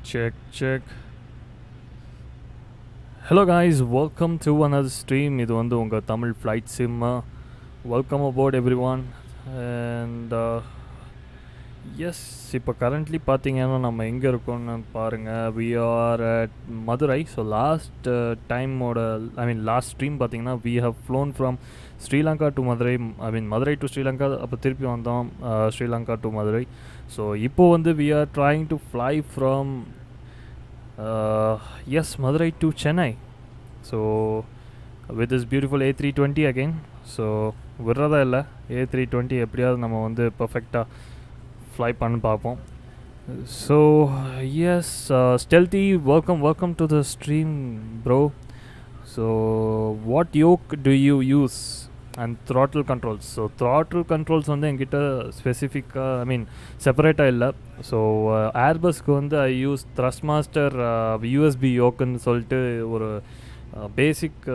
Check. Hello guys, welcome to another stream. இது வந்து உங்கள் Tamil flight sim. Welcome aboard every. And yes, இப்போ currently பார்த்தீங்கன்னா நம்ம எங்கே இருக்கோம்னு பாருங்கள். We are at Madurai. So last last stream பார்த்தீங்கன்னா we have flown from Sri Lanka to Madurai. Madurai to Sri Lanka, அப்போ திருப்பி வந்தோம் ஸ்ரீலங்கா டு மதுரை. ஸோ இப்போது வந்து we are trying to fly from Madurai to Chennai. So with this beautiful A320 again. So விடுறதா இல்லை, A320 எப்படியாவது நம்ம வந்து பர்ஃபெக்டாக ஃப்ளை பண்ணி பார்ப்போம். So yes, Stealthy, welcome to the stream bro. So what yoke do you use and throttle controls? So throttle controls வந்து என்கிட்ட ஸ்பெசிஃபிக்காக செப்பரேட்டாக இல்லை. ஸோ ஏர்பஸ்க்கு வந்து ஐ யூஸ் த்ரஸ்ட்மாஸ்டர் யூஎஸ்பி யோக்குன்னு சொல்லிட்டு ஒரு பேசிக்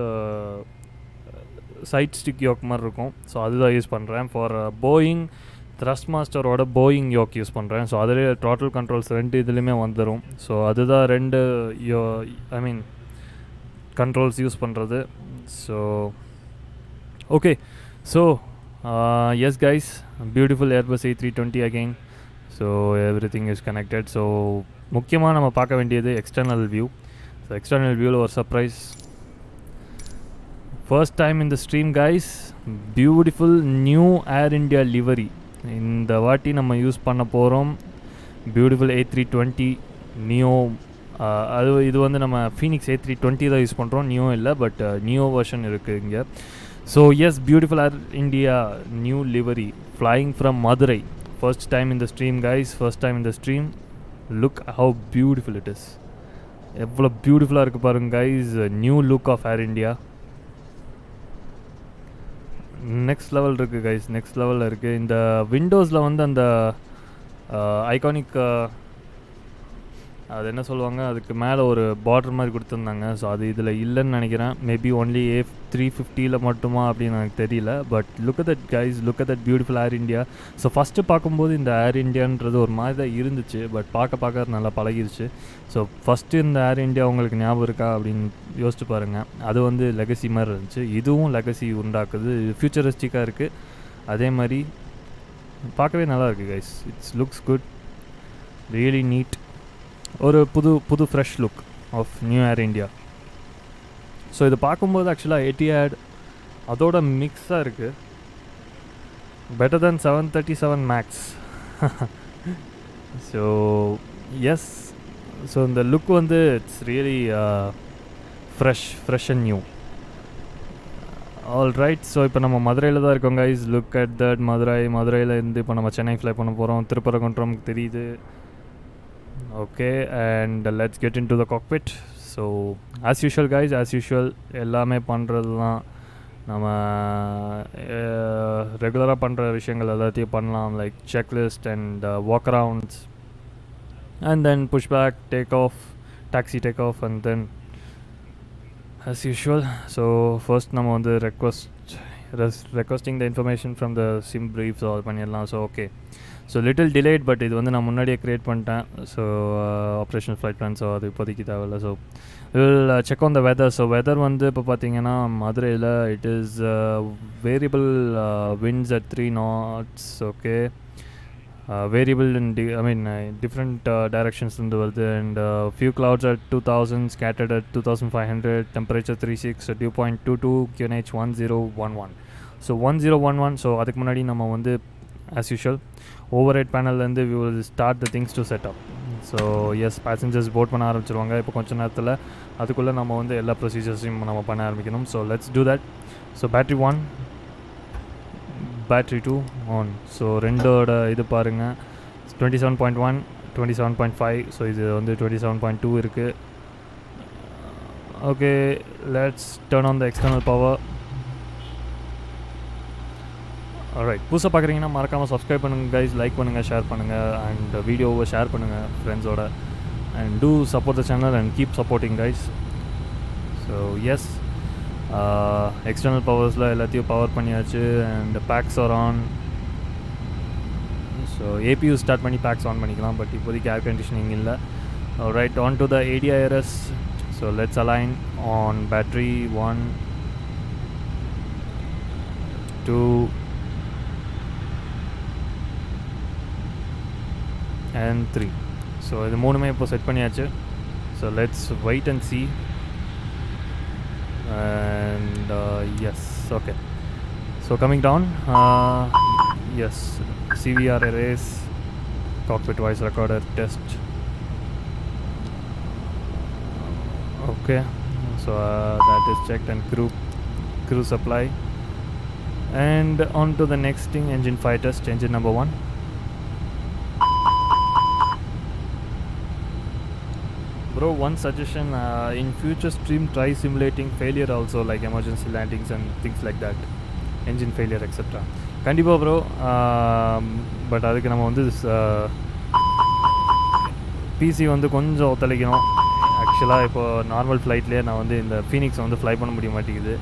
சைட் ஸ்டிக் யோக் மாதிரி இருக்கும். ஸோ அதுதான் யூஸ் பண்ணுறேன். ஃபார் போயிங் த்ரஸ்ட்மாஸ்டரோட போயிங் யோக் யூஸ் பண்ணுறேன். ஸோ அதிலே த்ராட்டில் கண்ட்ரோல்ஸ் ரெண்டு இதுலேயுமே வந்துடும். ஸோ அதுதான் ரெண்டு கண்ட்ரோல்ஸ் யூஸ் பண்ணுறது. So okay, so yes guys, beautiful Airbus A320 again. So everything is connected. So முக்கியமாக நம்ம பார்க்க வேண்டியது எக்ஸ்டர்னல் வியூ. ஸோ எக்ஸ்டர்னல் வியூவில் ஒரு சர்ப்ரைஸ். ஃபர்ஸ்ட் டைம் இந்த stream guys, beautiful new Air India livery இந்த வாட்டி நம்ம யூஸ் பண்ண போகிறோம். Beautiful A320 neo. இது வந்து நம்ம ஃபீனிக்ஸ் A320 தான் யூஸ் பண்ணுறோம், நியோ இல்லை. பட் நியோ வெர்ஷன் இருக்குது இங்கே. So yes, beautiful Air India new livery flying from Madurai. First time in the stream guys, first time in the stream. Look how beautiful it is. Evlo beautiful ah irukku parunga guys. New look of Air India. Next level irukku guys, next level la irukku. In the windows la vandu and iconic அது என்ன சொல்லுவாங்க, அதுக்கு மேலே ஒரு border மாதிரி கொடுத்துருந்தாங்க. So அது இதில் இல்லைன்னு நினைக்கிறேன். மேபி ஒன்லி A350 மட்டுமா அப்படின்னு எனக்கு தெரியல. But look at that guys, look at that beautiful Air India. So first பார்க்கும்போது இந்த ஏர் இண்டியான்றது ஒரு மாதிரி தான் இருந்துச்சு. பட் பார்க்க நல்லா பழகிருச்சு. ஸோ ஃபஸ்ட்டு இந்த ஏர் இண்டியா உங்களுக்கு ஞாபகம் இருக்கா அப்படின்னு யோசிச்சு பாருங்கள். அது வந்து லெகசி மாதிரி இருந்துச்சு. இதுவும் லெகசி உண்டாக்குது. ஃபியூச்சரிஸ்டிக்காக இருக்குது. அதே மாதிரி பார்க்கவே நல்லா இருக்குது guys. It's looks good, really neat. ஒரு புது fresh look of new Air India. So இது பார்க்கும்போது ஆக்சுவலாக எட்டியாட் அதோட மிக்ஸாக இருக்குது. Better than 737 Max. So yes, so இந்த லுக் வந்து it's really fresh and new. All right. So இப்போ நம்ம மதுரையில் தான் இருக்கோம் கைஸ். லுக் அட் தட் மதுரையில் இருந்து இப்போ நம்ம சென்னை ஃப்ளை பண்ண போகிறோம். திருப்பரங்குன்றம் தெரியுது. Okay, and let's get into the cockpit. So as usual guys, எல்லாமே பண்ணுறது தான். நம்ம ரெகுலராக பண்ணுற விஷயங்கள் எல்லாத்தையும் பண்ணலாம். Like checklist and walk arounds and then push back, take off, taxi take off and then as usual. So first நம்ம வந்து requesting the information from the sim brief. So அது பண்ணிடலாம். So okay, so little delayed, but இது வந்து நான் முன்னாடியே create பண்ணிட்டேன். So operational flight plan. So அது இப்போதைக்கு தேவையில்லை. So will check on the weather. So weather வந்து இப்போ பார்த்தீங்கன்னா மதுரையில் it is variable winds at 3 knots. Okay, variable in different directions இருந்து வருது. And few clouds at 2000, scattered at 2500, temperature 36, dew point 22, QNH 1011. So 1011. So அதுக்கு முன்னாடி நம்ம வந்து as usual ஓவர்ஹெட் பேனல்லேருந்து we will start the things to set up. So yes, passengers board பண்ண ஆரம்பிச்சிருவாங்க இப்போ கொஞ்சம் நேரத்தில். அதுக்குள்ளே நம்ம வந்து எல்லா ப்ரொசீஜர்ஸையும் நம்ம பண்ண ஆரம்பிக்கணும். So let's do that. So battery 1, battery 2 on. So ரெண்டோட இது பாருங்கள், 27.1, 27.5. ஸோ இது வந்து 27.2 இருக்குது. Okay, let's turn on the external power. Alright, புதுசாக பார்க்குறீங்கன்னா மறக்காமல் சப்ஸ்கிரைப் பண்ணுங்கள் கைஸ், லைக் பண்ணுங்கள், ஷேர் பண்ணுங்கள், அண்ட் வீடியோவை ஷேர் பண்ணுங்கள் ஃப்ரெண்ட்ஸோட. And to support the channel and keep supporting guys. So yes, external பவர்ஸில் எல்லாத்தையும் பவர் பண்ணியாச்சு. And packs are on. So APU start பண்ணி பேக்ஸ் ஆன் பண்ணிக்கலாம். பட் இப்போதைக்கு ஏர் கண்டிஷனிங் இல்லை. Alright, on to the ADIRS. So let's align on battery 1, 2 and 3. So இது மூணுமே இப்போ செட் பண்ணியாச்சு. So let's wait and see. And yes, okay. So coming down, yes, CVR erase, cockpit voice recorder test. Okay, so that is checked, and crew supply. And on to the next thing, engine fire test, engine number 1. Bro, one suggestion, in future stream try simulating failure also, like emergency landings and things like that, engine failure etc. கண்டிப்பாக bro, but அதுக்கு நம்ம வந்து PC வந்து கொஞ்சம் ஒத்துழைக்கணும். ஆக்சுவலாக இப்போ normal ஃப்ளைட்லேயே நான் வந்து இந்த ஃபீனிக்ஸ் வந்து ஃப்ளை பண்ண முடிய மாட்டேங்குது.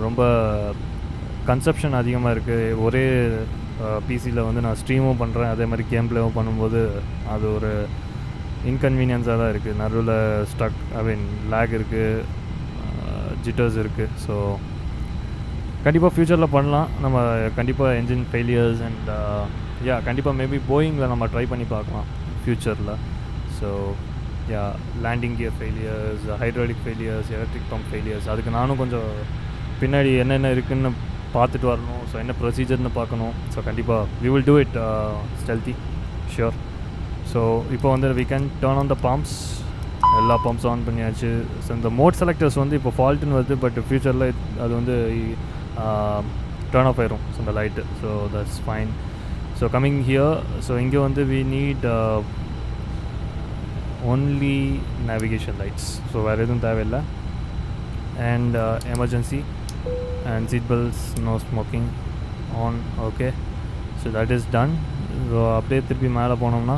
ரொம்ப கன்சப்ஷன் அதிகமாக இருக்குது. ஒரே பிசியில் வந்து நான் ஸ்ட்ரீமும் பண்ணுறேன், அதே மாதிரி கேம் ப்ளேவும் பண்ணும்போது அது ஒரு இன்கன்வீனியன்ஸாக தான் இருக்குது. நடுவில் ஸ்டக் லேக் இருக்குது, ஜிட்டர்ஸ் இருக்குது. ஸோ கண்டிப்பாக ஃப்யூச்சரில் பண்ணலாம் நம்ம. கண்டிப்பாக என்ஜின் ஃபெயிலியர்ஸ் அண்ட் கண்டிப்பாக மேபி போயிங்கில் நம்ம ட்ரை பண்ணி பார்க்கலாம் ஃப்யூச்சரில். So landing gear failures, hydraulic failures, electric pump failures, அதுக்கு நானும் கொஞ்சம் பின்னாடி என்னென்ன இருக்குதுன்னு பார்த்துட்டு வரணும். ஸோ என்ன ப்ரொசீஜர்னு பார்க்கணும். ஸோ கண்டிப்பாக we will do it Stealthy, sure. So இப்போ வந்து we can turn on the pumps. எல்லா பம்ப்ஸும் ஆன் பண்ணியாச்சு. ஸோ இந்த மோட் செலக்டர்ஸ் வந்து இப்போ ஃபால்ட்டுன்னு வருது, பட் ஃப்யூச்சரில் அது வந்து டர்ன் ஆஃப் ஆயிரும். ஸோ இந்த light, so that's fine. So coming here, so இங்கே வந்து we need only navigation lights. So வேறு எதுவும் தேவையில்லை. And emergency and seat belts, no smoking on. Okay, so that is done. So அப்படியே திருப்பி மேலே போனோம்னா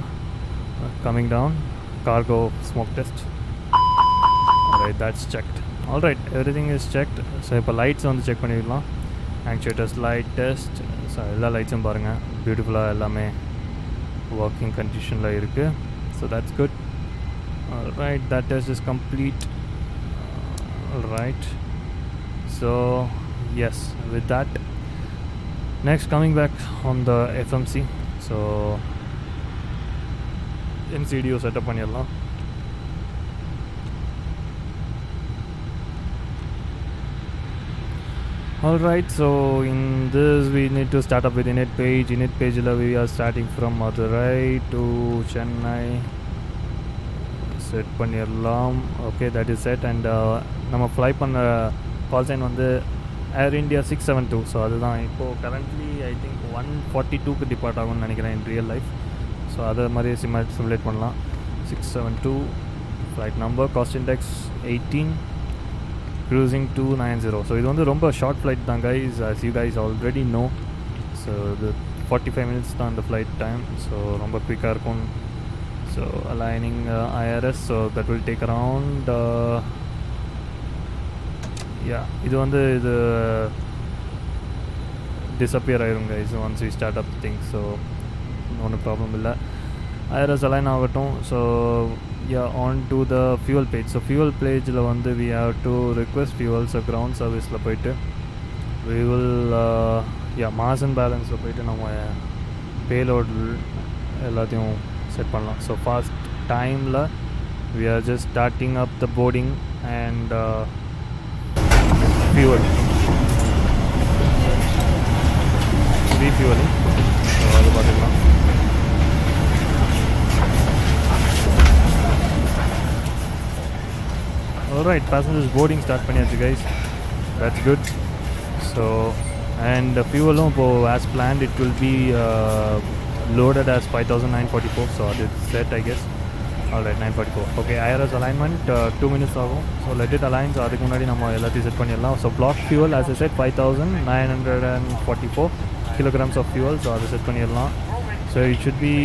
coming down, cargo smoke test. Alright, that's checked. Alright, everything is checked. So இப்போ lights வந்து check பண்ணிடலாம். Actuators light test. ஸோ எல்லா லைட்ஸும் பாருங்கள், பியூட்டிஃபுல்லாக எல்லாமே ஒர்க்கிங் கண்டிஷனில் இருக்குது. So that's good. Alright, that test is complete. Alright, so yes, with that, next coming back on the FMC. So MCDO setup பண்ணிடலாம். Alright, so in this we need to start up with init page. Init page we are starting from Madurai to Chennai. Set பண்ணிடலாம். Okay, that is set. And நம்ம fly பண்ண call sign வந்து Air India 672. So அதுதான் இப்போது currently I think 142க்கு depart ஆகும்னு நினைக்கிறேன் இன் real life. So அதை மாதிரி சிமுலேட் பண்ணலாம். 672 flight number, cost index 18, cruising 290. So இது வந்து ரொம்ப ஷார்ட் ஃப்ளைட் தான் guys, as you guys already know. So இது 45 minutes தான் இந்த ஃப்ளைட் டைம். ஸோ ரொம்ப குயிக்காக இருக்கும். So aligning IRS, so that will take around இது வந்து இது டிஸப்பியர் ஆயிரும் guys once we start up things. So ஒன்றும் ப்ராப்ளம் இல்லை. IRS அலைன் ஆகட்டும். So on to the fuel page. So fuel பேஜில் வந்து we have to request fuel. So ground சர்வீஸில் போயிட்டு வி வில் மாஸ் அண்ட் பேலன்ஸில் போயிட்டு நம்ம பேலோட் எல்லாத்தையும் செட் பண்ணலாம். ஸோ ஃபாஸ்ட் டைமில் we are just starting up the boarding and fuel refuelling. So அது பார்த்துக்கலாம். Alright, passengers boarding start பண்ணியாச்சு guys. That's good. So and fuel as planned it will be loaded as 5944. So it's set I guess. Alright, 944. Okay, IRS alignment 2 minutes ஆகும். So let it align. So அதுக்கு முன்னாடி நம்ம எல்லாத்தையும் set பண்ணிடலாம். So block fuel as I said 5944 kilograms of fuel. So அதை set பண்ணிடலாம். So it should be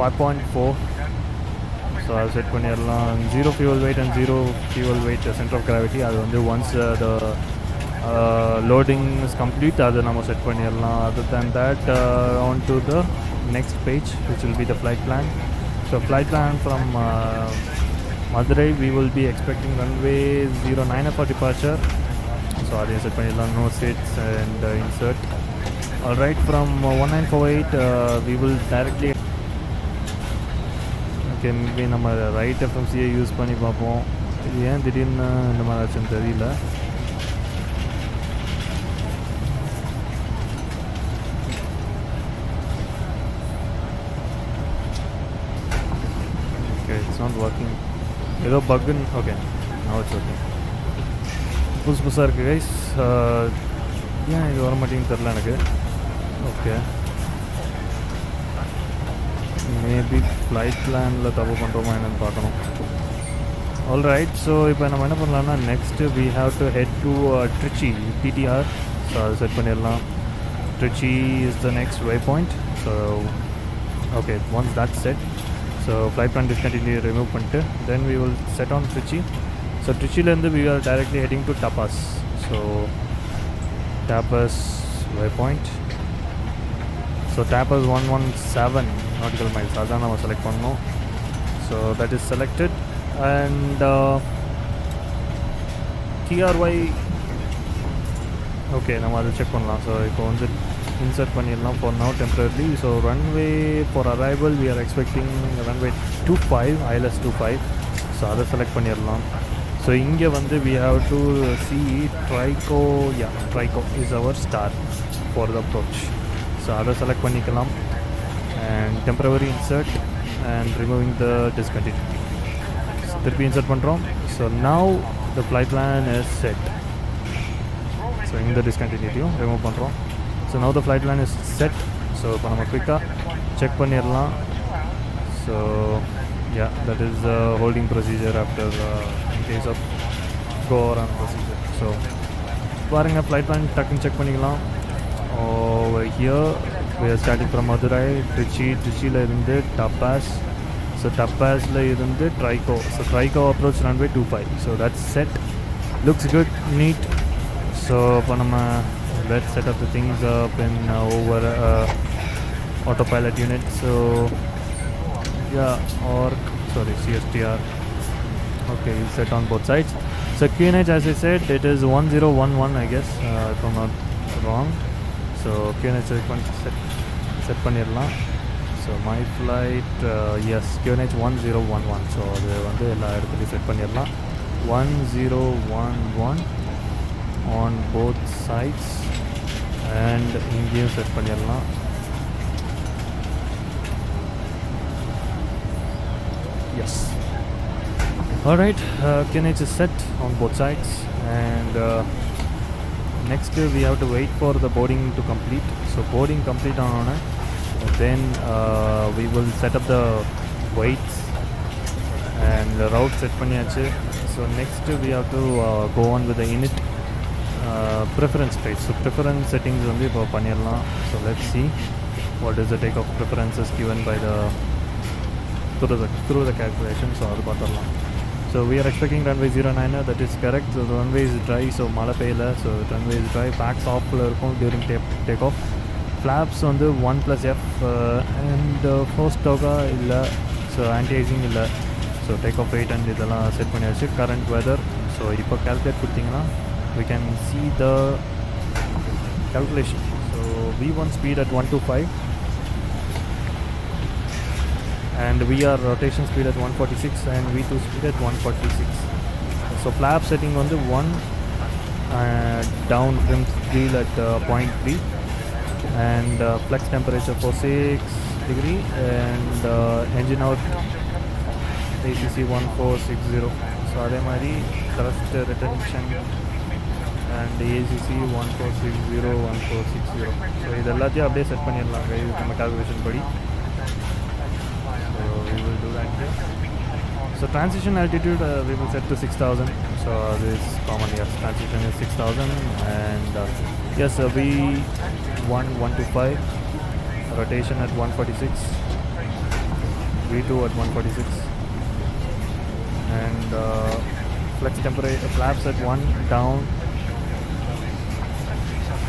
5.4. So அது set பண்ணிடலாம். 0 fuel weight and 0 fuel weight center of gravity. அது வந்து once the loading is complete அதை நம்ம set பண்ணிடலாம். Other than that on to the next page which will be the flight plan. So flight plan from Madurai, we will be expecting runway 09 for departure. So adhe set panniralam, no seats and insert. Alright, from 1948 we will directly okay, maybe நம்ம right எஃப்எம்சியை use பண்ணி பார்ப்போம். இது ஏன் திடீர்னு இந்த மாதிரி ஆச்சுன்னு தெரியல. Okay, it's not working. ஏதோ பக்குன்னு ஓகே now it's working. புதுசாக இருக்குது கைஸ். ஏன் இது வர மாட்டேங்குன்னு தெரில எனக்கு. ஓகே, மேபி ஃப்ளைட் பிளானில் தப்பு பண்ணுறோமா என்னென்னு பார்க்கணும். ஆல்ரைட், ஸோ இப்போ நம்ம என்ன பண்ணலாம்னா next we have to head to Trichy PDR. So அதை செட் பண்ணிடலாம். Trichy is the next way point. So okay, once that set, so flight plan discontinue remove பண்ணிட்டு then we will set on Trichy. So ட்ரிச்சிலேருந்து we are directly heading to Dubas. So Dubas way point. So Dubas 117 nautical miles அதான் நம்ம select பண்ணோம். So that is selected and TRY okay நம்ம அதை check பண்ணலாம். So இப்போ வந்து இன்சர்ட் பண்ணிடலாம் for now temporarily. So runway for arrival we are expecting runway 25 ILS 25. So அதை செலக்ட் பண்ணிடலாம். ஸோ இங்கே வந்து we have to see Trico. Trico is our star for the approach. So அதை select பண்ணிக்கலாம் and temporary insert and removing the discontinuity. So திருப்பி insert பண்ணுறோம். So now the flight plan is set. So இந்த discontinuity remove பண்ணுறோம். So now the flight plan is set. So இப்போ நம்ம குயிக்காக check பண்ணிடலாம். So yeah, that is the holding procedure after in case of go around procedure. So பாருங்கள் flight plan டக்குன்னு check பண்ணிக்கலாம். Over here we are starting from Madurai, Trichyல இருந்து Tapas. So Tapasல இருந்து Trico. So Trico approach runway 25. So that's set. Looks good, neat. So இப்போ நம்ம let's set up the things up in over autopilot unit. So yeah, or sorry, CSTR. Okay, we'll set on both sides. So QNH, as I said, it is 1011 I guess, if I'm not wrong. So QNH set பண்ணிடலாம். So my flight is QNH 1011. So அது வந்து எல்லா இடத்துலையும் set பண்ணிடலாம். 1011 on both sides and இங்கேயும் set பண்ணிடலாம். Yes, alright, QNH is set on both sides and next we have to wait for the boarding to complete. So boarding complete on it, then we will set up the weights and the route set பண்ணியாச்சு. So next we have to go on with the init preference type. So preference settings வந்து இப்போ பண்ணிடலாம். So let's see what is the takeoff preferences given by the through the calculation. So அது பார்த்துடலாம். So we are expecting runway 09, that is correct. So the runway is dry, so mala payla, so runway is dry. Packs off during takeoff. Flaps on the 1+F and force toga illa, so anti-aging illa. So takeoff weight and idella set panniyachu. Current weather, so ipo calculate puttingna we can see the calculation. So V1 speed at 125 and VR rotation speed at 146 and V2 speed at 146. So flap setting on the 1 down trim wheel at 0.3 and flex temperature for 6 degree and engine out ACC 1460. So adhe mari thrust retention and ACC 1460 1460. So idellathiyum அப்படியே set பண்ணிடலாம் நம்ம calculation படி. So we will do that here. So transition altitude we will set to 6000. So this is common here. Transition is 6000 and yes, V1 125, rotation at 146, V2 at 146 and flex temperature flaps at 1 down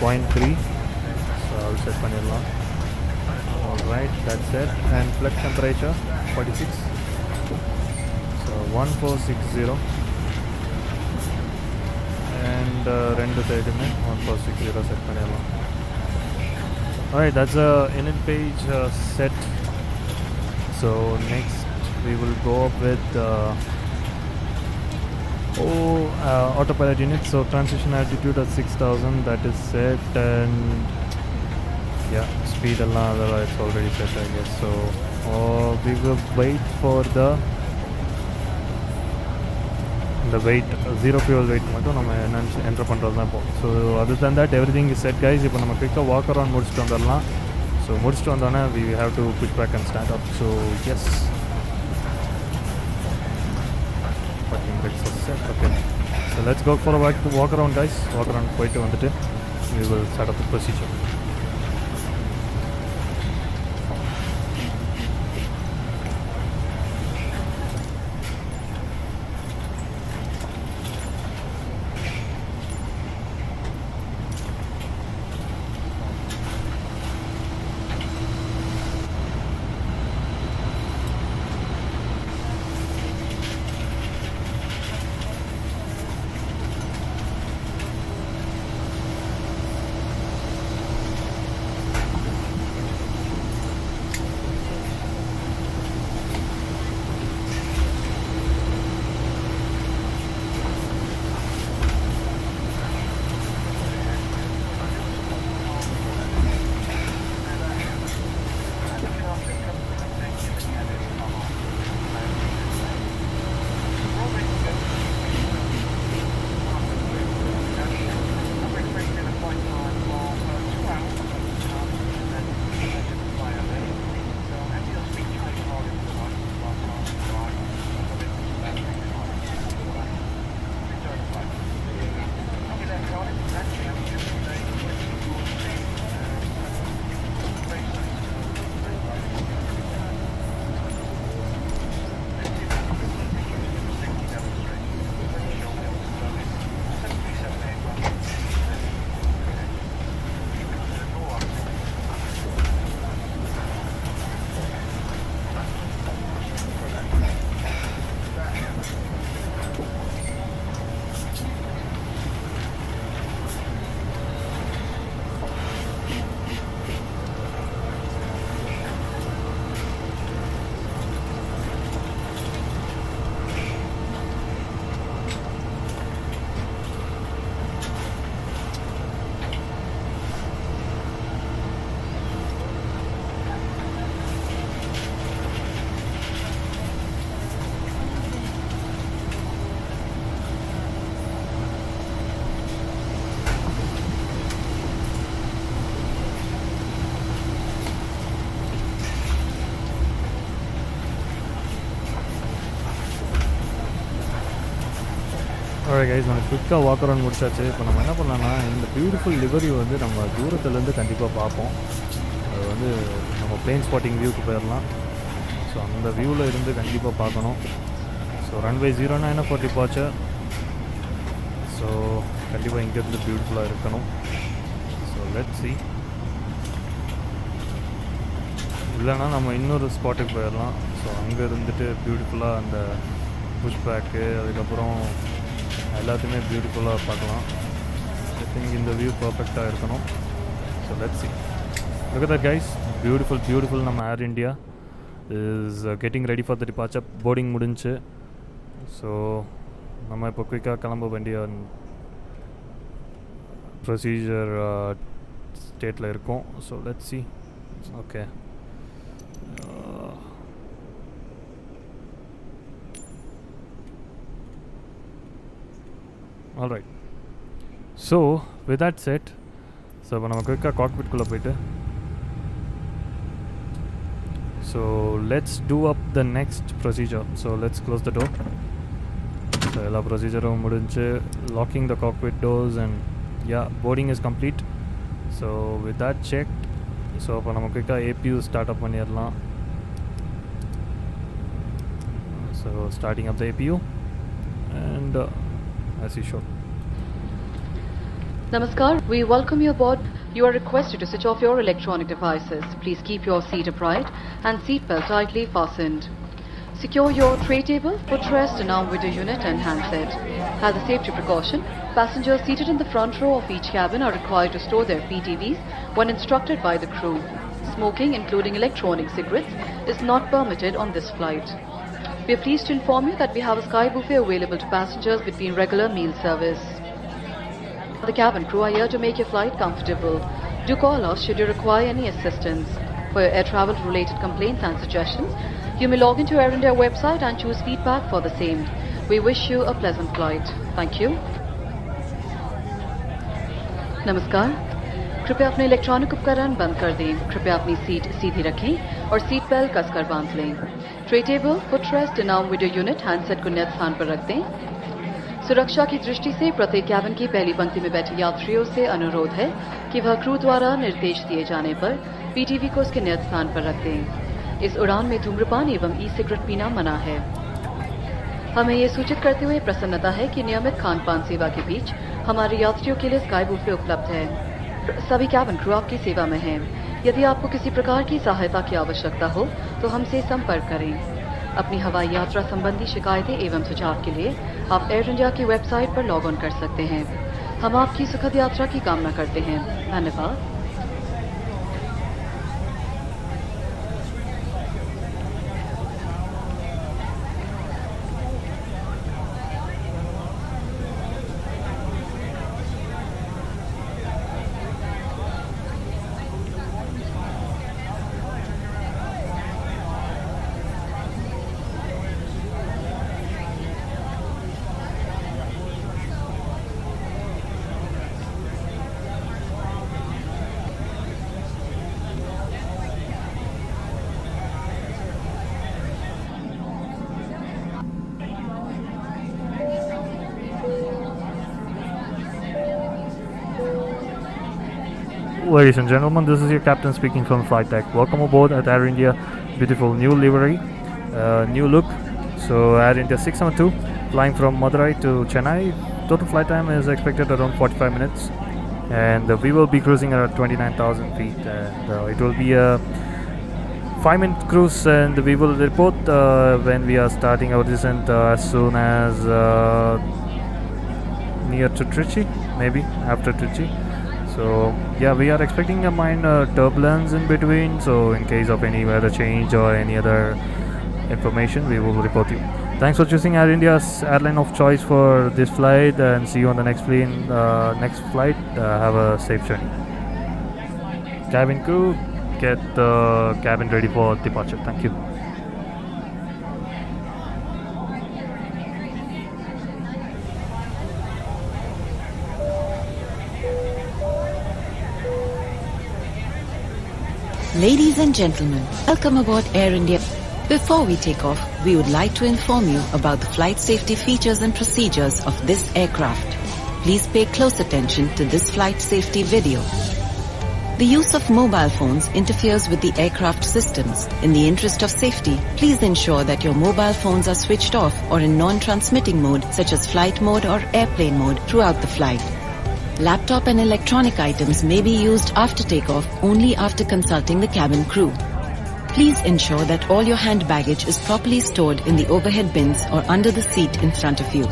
0.3. So I'll set பண்ணிடலாம். Alright, that's it. And flight temperature 46. So 1460. And rendu side 1460 set panniyalam. Alright, that's a init page set. So next we will go up with autopilot unit. So transition altitude at 6000, that is set. And yeah, speed Allah it's already set, I guess. So we will wait for the weight, zero fuel weight மட்டும் நம்ம enter பண்றது தான் இப்போ. So other than that everything is set guys. இப்போ நம்ம quick walk around முடிச்சிட்டு வந்துடலாம். So முடிச்சிட்டு வந்தோடனே we have to push back and stand up. So yes, parking brakes are set. Okay, so let's go for a walk around guys. Walk around போயிட்டு வந்துட்டு we will start up the procedure. Alright guys, நம்ம குயிக்காக walk around முடிச்சாச்சு. இப்போ நம்ம என்ன பண்ணலாம்னா இந்த பியூட்டிஃபுல் லிவரி வந்து நம்ம தூரத்துலேருந்து கண்டிப்பாக பார்ப்போம். அது வந்து நம்ம பிளேன் ஸ்பாட்டிங் வியூக்கு போயிடலாம். ஸோ அந்த வியூவில் இருந்து கண்டிப்பாக பார்க்கணும். So runway 09 for departure. So கண்டிப்பாக இங்கேருந்து பியூட்டிஃபுல்லாக இருக்கணும். So let's see. இல்லைனா நம்ம இன்னொரு ஸ்பாட்டுக்கு போயிடலாம். ஸோ அங்கே இருந்துட்டு பியூட்டிஃபுல்லாக அந்த புஷ் பேக்கு அதுக்கப்புறம் எல்லாத்தையுமே பியூட்டிஃபுல்லாக பார்க்கலாம். ஐ திங்க் இந்த வியூ பர்ஃபெக்டாக இருக்கணும். So let's see. Look at that guys, beautiful. நம்ம Air India is getting ready for the departure. Boarding முடிஞ்சு. ஸோ நம்ம இப்போ குயிக்காக கிளம்ப வேண்டிய ப்ரொசீஜர் ஸ்டேட்டில் இருக்கோம். So let's see. Okay, alright. So with that said, so இப்போ நம்ம குயிக்காக காக்பிட்குள்ளே போயிட்டு so let's do up the next procedure. So let's close the door. So எல்லா ப்ரொசீஜரும் முடிஞ்சு, locking the cockpit doors and yeah, boarding is complete. So with that checked, so இப்போ நம்ம குயிக்காக APU start up பண்ணிடலாம். So starting up the APU and as usual. Namaskar, we welcome you aboard You are requested to switch off your electronic devices. Please keep your seat upright and seatbelt tightly fastened. Secure your tray table, footrest, and arm window unit and handset. As a safety precaution, passengers seated in the front row of each cabin are required to store their PTVs when instructed by the crew. Smoking, including electronic cigarettes, is not permitted on this flight. We are pleased to inform you that we have a sky buffet available to passengers between regular meal service. The cabin crew are here to make your flight comfortable. Do call us should you require any assistance. For your air travel related complaints and suggestions, you may log into Air India website and choose feedback for the same. We wish you a pleasant flight. Thank you. नमस्कार, कृपया अपने electronic उपकरण बंद कर दें. कृपया अपनी seat सीधी रखें और सीट बेल्ट कसकर बांध लें. ट्रे टेबल, फुटरेस्ट, इनाम वीडियो यूनिट, हैंडसेट को नियत स्थान पर रख दें. सुरक्षा की दृष्टि से प्रत्येक कैबिन की पहली पंक्ति में बैठे यात्रियों से अनुरोध है कि वह क्रू द्वारा निर्देश दिए जाने पर पीटीवी को उसके नियत स्थान पर रख दें. इस उड़ान में धूम्रपान एवं ई सिगरेट पीना मना है. हमें ये सूचित करते हुए प्रसन्नता है कि नियमित खान पान सेवा के बीच हमारे यात्रियों के लिए स्काई बुफे उपलब्ध है. सभी कैबिन क्रू आपकी सेवा में हैं. यदि आपको किसी प्रकार की सहायता की आवश्यकता हो तो हमसे संपर्क करें. अपनी हवाई यात्रा संबंधी शिकायतें एवं सुझाव के लिए आप एयर इंडिया की वेबसाइट पर लॉग ऑन कर सकते हैं. हम आपकी सुखद यात्रा की कामना करते हैं. धन्यवाद. Ladies and gentlemen, this is your captain speaking from flight deck. Welcome aboard at Air India. Beautiful new livery, new look. So Air India 672 flying from Madurai to Chennai. Total flight time is expected around 45 minutes, and we will be cruising at 29,000 feet. And it will be a 5-minute cruise, and we will report when we are starting our descent as soon as near to Trichy, maybe after Trichy. So yeah, we are expecting a minor turbulence in between, so in case of any weather change or any other information, we will report you. Thanks for choosing Air India's airline of choice for this flight, and see you on the next flight. Have a safe journey. Cabin crew, get the cabin ready for departure. Thank you. Ladies and gentlemen, welcome aboard Air India. Before we take off, we would like to inform you about the flight safety features and procedures of this aircraft. Please pay close attention to this flight safety video. The use of mobile phones interferes with the aircraft systems. In the interest of safety, please ensure that your mobile phones are switched off or in non-transmitting mode such as flight mode or airplane mode throughout the flight. Laptop and electronic items may be used after takeoff only after consulting the cabin crew. Please ensure that all your hand baggage is properly stored in the overhead bins or under the seat in front of you.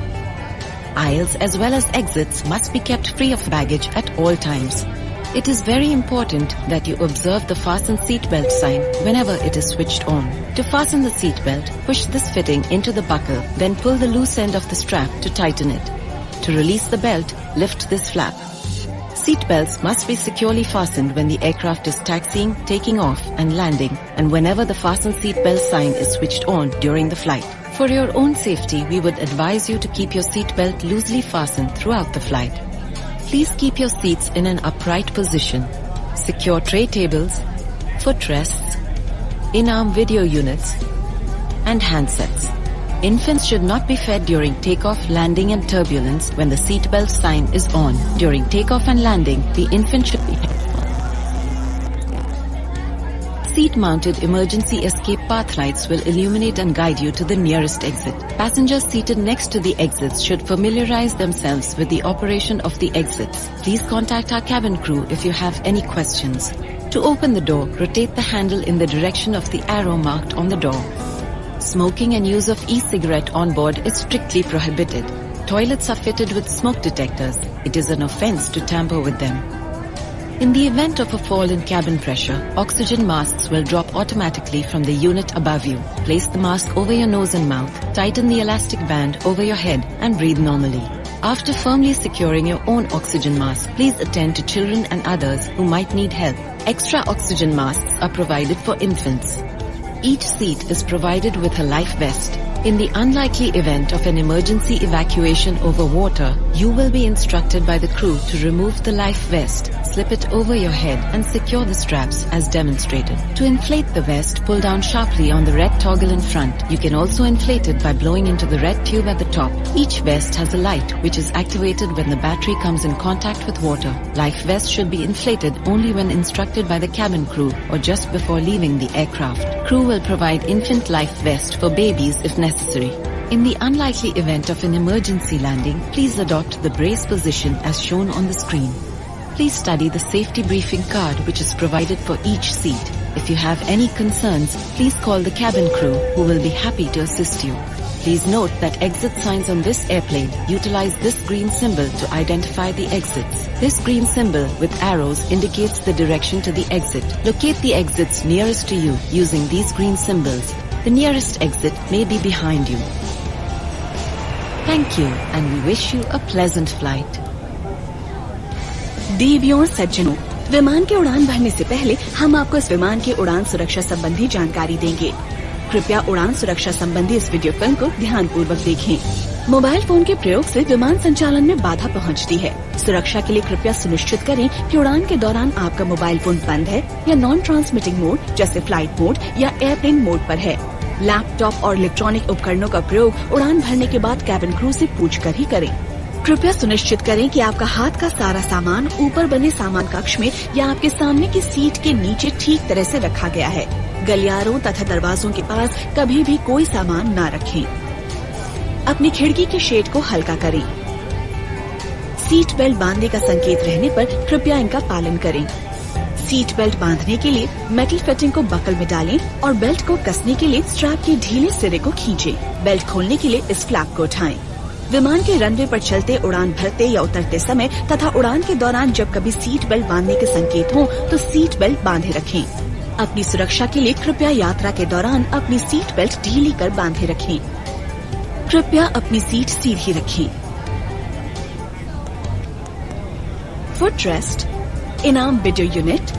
Aisles as well as exits must be kept free of baggage at all times. It is very important that you observe the fasten seatbelt sign whenever it is switched on. To fasten the seatbelt, push this fitting into the buckle, then pull the loose end of the strap to tighten it. To release the belt, lift this flap. Seatbelts must be securely fastened when the aircraft is taxiing, taking off, and landing, and whenever the fasten seatbelt sign is switched on during the flight. For your own safety, we would advise you to keep your seatbelt loosely fastened throughout the flight. Please keep your seats in an upright position. Secure tray tables, footrests, in-arm video units, and handsets. Infants should not be fed during takeoff, landing and turbulence when the seatbelt sign is on. During takeoff and landing, the infant should be Seat-mounted emergency escape path lights will illuminate and guide you to the nearest exit. Passengers seated next to the exits should familiarize themselves with the operation of the exits. Please contact our cabin crew if you have any questions. To open the door, rotate the handle in the direction of the arrow marked on the door. Smoking and use of e-cigarette on board is strictly prohibited. Toilets are fitted with smoke detectors. It is an offense to tamper with them. In the event of a fall in cabin pressure, oxygen masks will drop automatically from the unit above you. Place the mask over your nose and mouth, tighten the elastic band over your head and breathe normally. After firmly securing your own oxygen mask, please attend to children and others who might need help. Extra oxygen masks are provided for infants. Each seat is provided with a life vest. In the unlikely event of an emergency evacuation over water, you will be instructed by the crew to remove the life vest, slip it over your head and secure the straps as demonstrated. To inflate the vest, pull down sharply on the red toggle in front. You can also inflate it by blowing into the red tube at the top. Each vest has a light which is activated when the battery comes in contact with water. Life vest should be inflated only when instructed by the cabin crew or just before leaving the aircraft. Crew will provide infant life vest for babies if necessary. In the unlikely event of an emergency landing, please adopt the brace position as shown on the screen. Please study the safety briefing card which is provided for each seat. If you have any concerns, please call the cabin crew who will be happy to assist you. Please note that exit signs on this airplane utilize this green symbol to identify the exits. This green symbol with arrows indicates the direction to the exit. Locate the exits nearest to you using these green symbols. The nearest exit may be behind you. Thank you and we wish you a pleasant flight. देवियों और सज्जनों, विमान के उड़ान भरने से पहले हम आपको इस विमान की उड़ान सुरक्षा संबंधी जानकारी देंगे। कृपया उड़ान सुरक्षा संबंधी इस वीडियो फिल्म को ध्यानपूर्वक देखें। मोबाइल फोन के प्रयोग से विमान संचालन में बाधा पहुंचती है। सुरक्षा के लिए कृपया सुनिश्चित करें कि उड़ान के दौरान आपका मोबाइल फोन बंद है या नॉन ट्रांसमिटिंग मोड जैसे फ्लाइट मोड या एयरप्लेन मोड पर है। लैपटॉप और इलेक्ट्रॉनिक उपकरणों का प्रयोग उड़ान भरने के बाद कैबिन क्रू से पूछकर ही करें। कृपया सुनिश्चित करें कि आपका हाथ का सारा सामान ऊपर बने सामान कक्ष में या आपके सामने की सीट के नीचे ठीक तरह से रखा गया है। गलियारों तथा दरवाजों के पास कभी भी कोई सामान न रखें। अपनी खिड़की के शेड को हल्का करें। सीट बेल्ट बांधने का संकेत रहने पर कृपया इनका पालन करें। सीट बेल्ट बांधने के लिए मेटल फिटिंग को बकल में डालें और बेल्ट को कसने के लिए स्ट्रैप के ढीले सिरे को खींचें। बेल्ट खोलने के लिए इस फ्लैप को उठाएं। विमान के रनवे पर चलते, उड़ान भरते या उतरते समय तथा उड़ान के दौरान जब कभी सीट बेल्ट बांधने के संकेत हों तो सीट बेल्ट बांधे रखें। अपनी सुरक्षा के लिए कृपया यात्रा के दौरान अपनी सीट बेल्ट ढीली कर बांधे रखें। कृपया अपनी सीट सीधी रखें। फुट रेस्ट, इनाम वीडियो यूनिट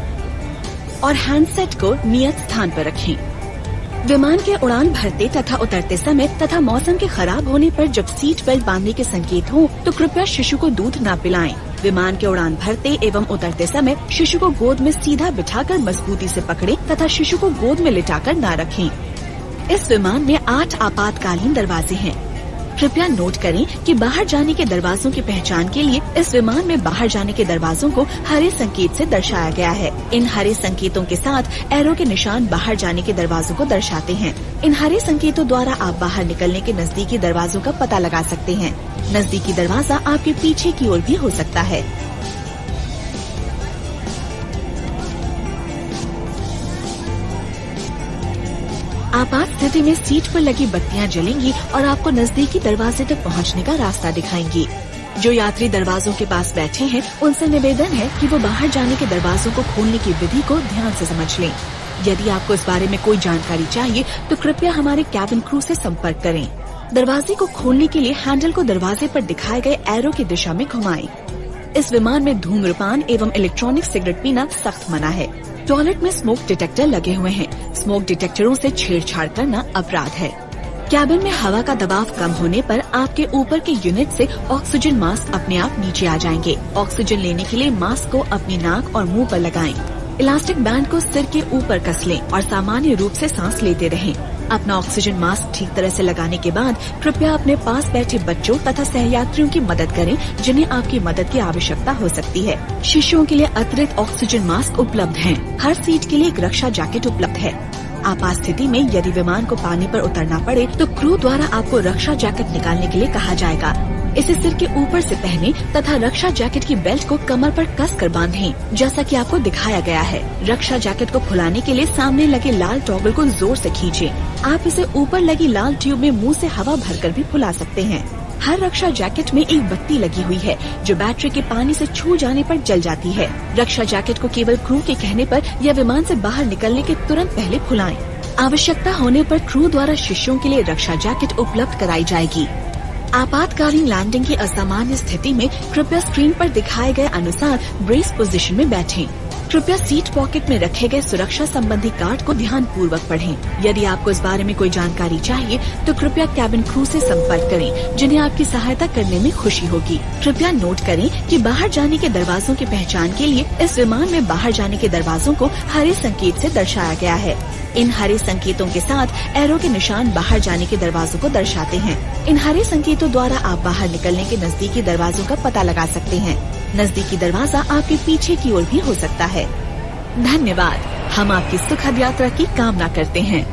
और हैंडसेट को नियत स्थान पर रखें। विमान के उड़ान भरते तथा उतरते समय तथा मौसम के खराब होने पर जब सीट बेल्ट बांधने के संकेत हो तो कृपया शिशु को दूध न पिलाएं। विमान के उड़ान भरते एवं उतरते समय शिशु को गोद में सीधा बिठाकर मजबूती से पकड़ें तथा शिशु को गोद में लिटाकर न रखें। इस विमान में 8 आपातकालीन दरवाजे हैं। कृपया नोट करें कि बाहर जाने के दरवाजों की पहचान के लिए इस विमान में बाहर जाने के दरवाजों को हरे संकेत से दर्शाया गया है। इन हरे संकेतों के साथ एरो के निशान बाहर जाने के दरवाजों को दर्शाते हैं। इन हरे संकेतों द्वारा आप बाहर निकलने के नजदीकी दरवाजों का पता लगा सकते हैं। नजदीकी दरवाजा आपके पीछे की ओर भी हो सकता है। आपात स्थिति में सीट पर लगी बत्तियां जलेंगी और आपको नजदीकी दरवाजे तक पहुंचने का रास्ता दिखाएंगी। जो यात्री दरवाजों के पास बैठे हैं उनसे निवेदन है कि वो बाहर जाने के दरवाजों को खोलने की विधि को ध्यान से समझ लें। यदि आपको इस बारे में कोई जानकारी चाहिए तो कृपया हमारे कैबिन क्रू से संपर्क करें। दरवाजे को खोलने के लिए हैंडल को दरवाजे पर दिखाए गए एरो की दिशा में घुमाएं। इस विमान में धूम्रपान एवं इलेक्ट्रॉनिक सिगरेट पीना सख्त मना है। टॉयलेट में स्मोक डिटेक्टर लगे हुए हैं। स्मोक डिटेक्टरों से छेड़छाड़ करना अपराध है। कैबिन में हवा का दबाव कम होने पर आपके ऊपर के यूनिट से ऑक्सीजन मास्क अपने आप नीचे आ जाएंगे। ऑक्सीजन लेने के लिए मास्क को अपनी नाक और मुंह पर लगाएं। इलास्टिक बैंड को सिर के ऊपर कस लें और सामान्य रूप से सांस लेते रहें। अपना ऑक्सीजन मास्क ठीक तरह से लगाने के बाद कृपया अपने पास बैठे बच्चों तथा सहयात्रियों की मदद करें जिन्हें आपकी मदद की आवश्यकता हो सकती है। शिशुओं के लिए अतिरिक्त ऑक्सीजन मास्क उपलब्ध हैं। हर सीट के लिए एक रक्षा जैकेट उपलब्ध है। आपात स्थिति में यदि विमान को पानी पर उतरना पड़े तो क्रू द्वारा आपको रक्षा जैकेट निकालने के लिए कहा जाएगा। इसे सिर के ऊपर से पहने तथा रक्षा जैकेट की बेल्ट को कमर पर कसकर बांधें, जैसा कि आपको दिखाया गया है। रक्षा जैकेट को खुलाने के लिए सामने लगे लाल टॉगल को जोर से खींचें। आप इसे ऊपर लगी लाल ट्यूब में मुंह से हवा भरकर भी फुला सकते हैं। हर रक्षा जैकेट में एक बत्ती लगी हुई है जो बैटरी के पानी से छू जाने पर जल जाती है। रक्षा जैकेट को केवल क्रू के कहने पर या विमान से बाहर निकलने के तुरंत पहले खुलाएं। आवश्यकता होने पर क्रू द्वारा शिष्यों के लिए रक्षा जैकेट उपलब्ध कराई जाएगी। आपातकालीन लैंडिंग की असामान्य स्थिति में कृपया स्क्रीन पर दिखाए गए अनुसार ब्रेस पोजीशन में बैठें। कृपया सीट पॉकेट में रखे गए सुरक्षा संबंधी कार्ड को ध्यान पूर्वक पढ़ें। यदि आपको इस बारे में कोई जानकारी चाहिए तो कृपया कैबिन क्रू से संपर्क करें जिन्हें आपकी सहायता करने में खुशी होगी। कृपया नोट करें कि बाहर जाने के दरवाजों की पहचान के लिए इस विमान में बाहर जाने के दरवाजों को हरे संकेत से दर्शाया गया है। इन हरे संकेतों के साथ एरो के निशान बाहर जाने के दरवाजों को दर्शाते हैं। इन हरे संकेतों द्वारा आप बाहर निकलने के नजदीकी दरवाजों का पता लगा सकते हैं। नजदीकी दरवाजा आपके पीछे की ओर भी हो सकता है। धन्यवाद। हम आपकी सुखद यात्रा की कामना करते हैं।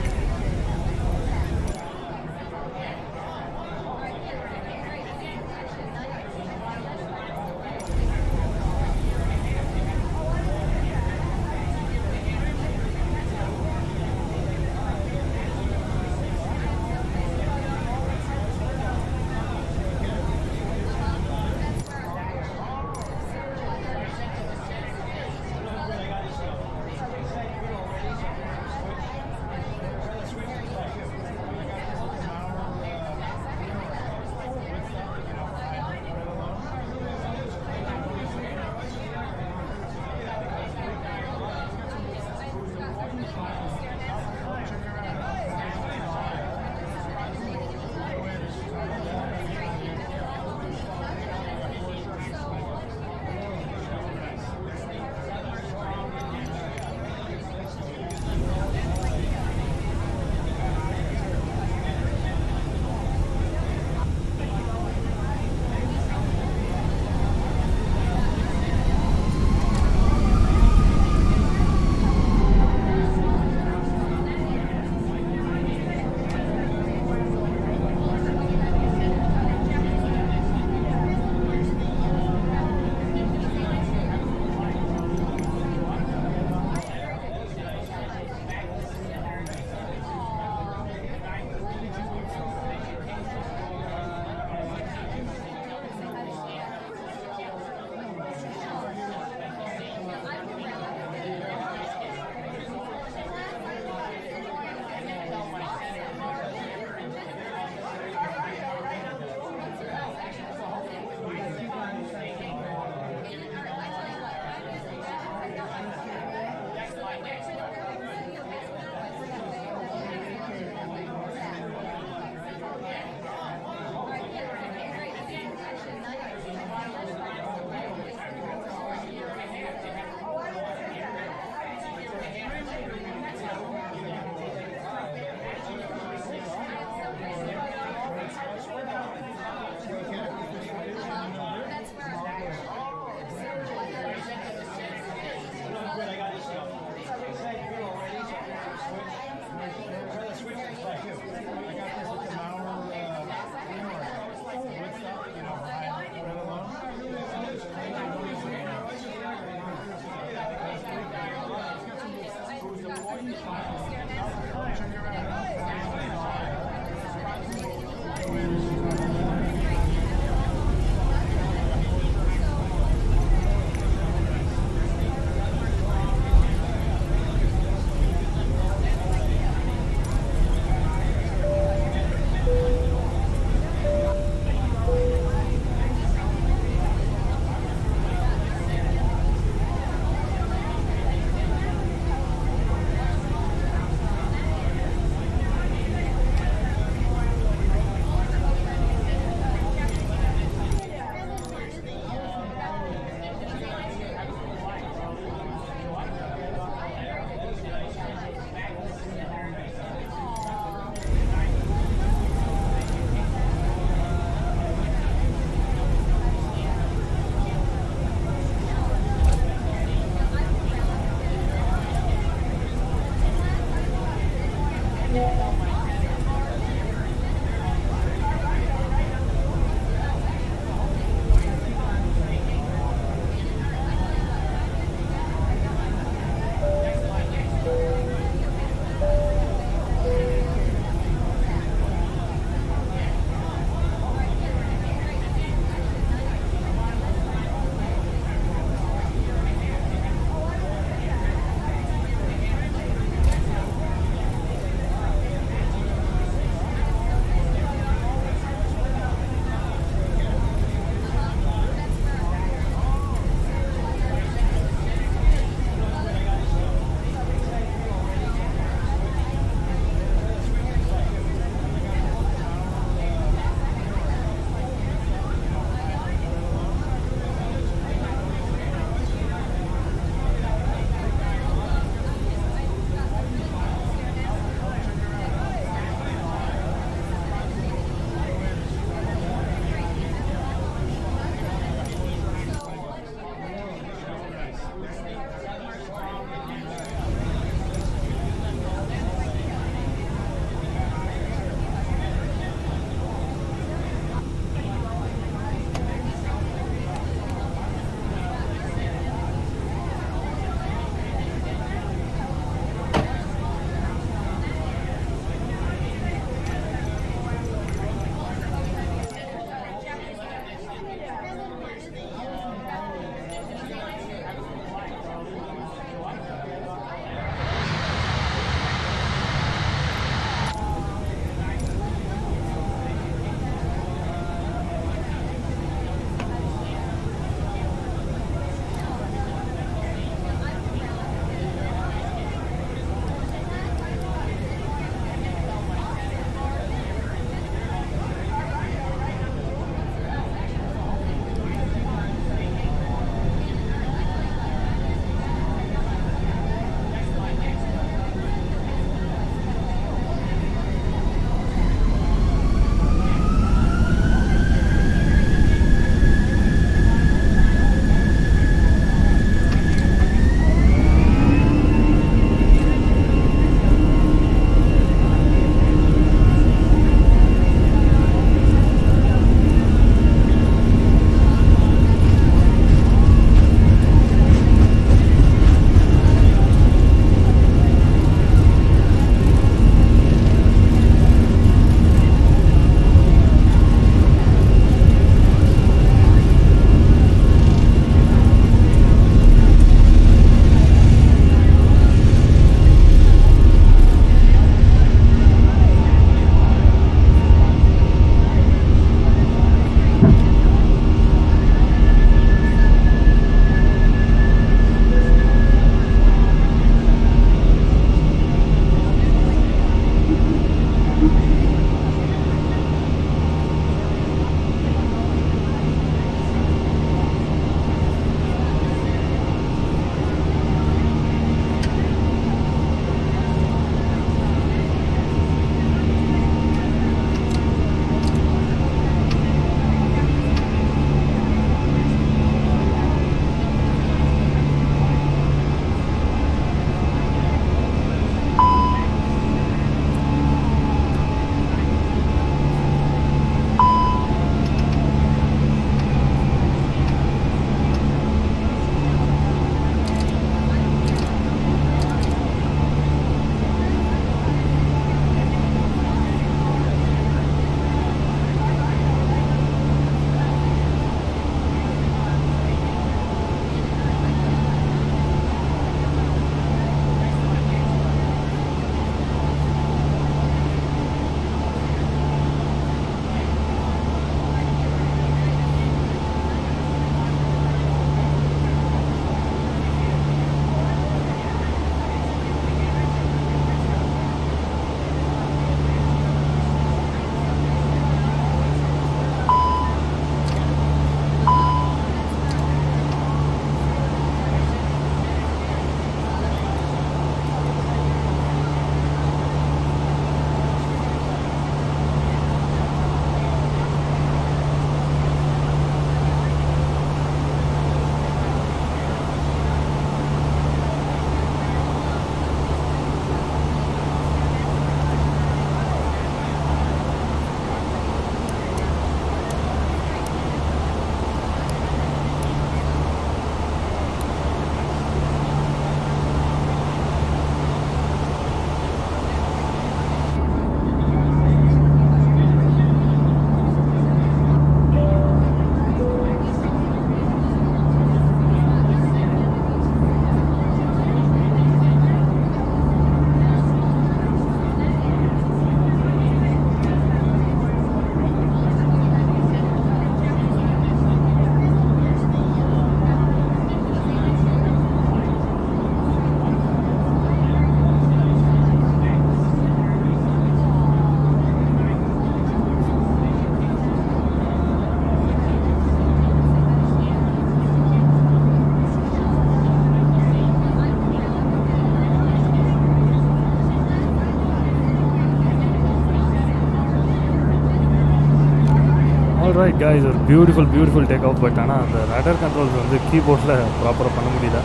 guys, ஒரு பியூட்டிஃபுல் டேக் ஆஃப். பட் ஆனால் அந்த ரேடர் கண்ட்ரோல்ஸ் வந்து கீபோர்டில் ப்ராப்பராக பண்ண முடியல.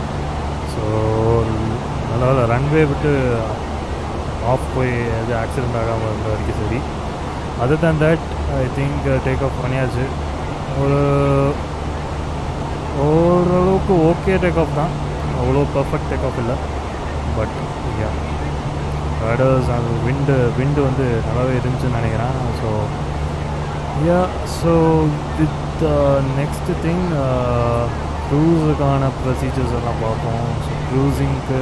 ஸோ அதனால் ரன்வே விட்டு ஆஃப் போய் எது ஆக்சிடெண்ட் ஆகாமல் இருந்த வரைக்கும் சரி. Other than that I think take off பண்ணியாச்சு. ஓரளவுக்கு ஓகே டேக் ஆஃப் தான், அவ்வளோ பர்ஃபெக்ட் டேக் ஆஃப் இல்லை. பட் யா ரேடர்ஸ் அது விண்டு வந்து நல்லாவே இருந்துச்சுன்னு நினைக்கிறேன். So yeah so with next thing க்ரூஸுக்கான ப்ரொசீஜர்ஸ் எல்லாம் பார்ப்போம். ஸோ க்ரூஸிங்க்கு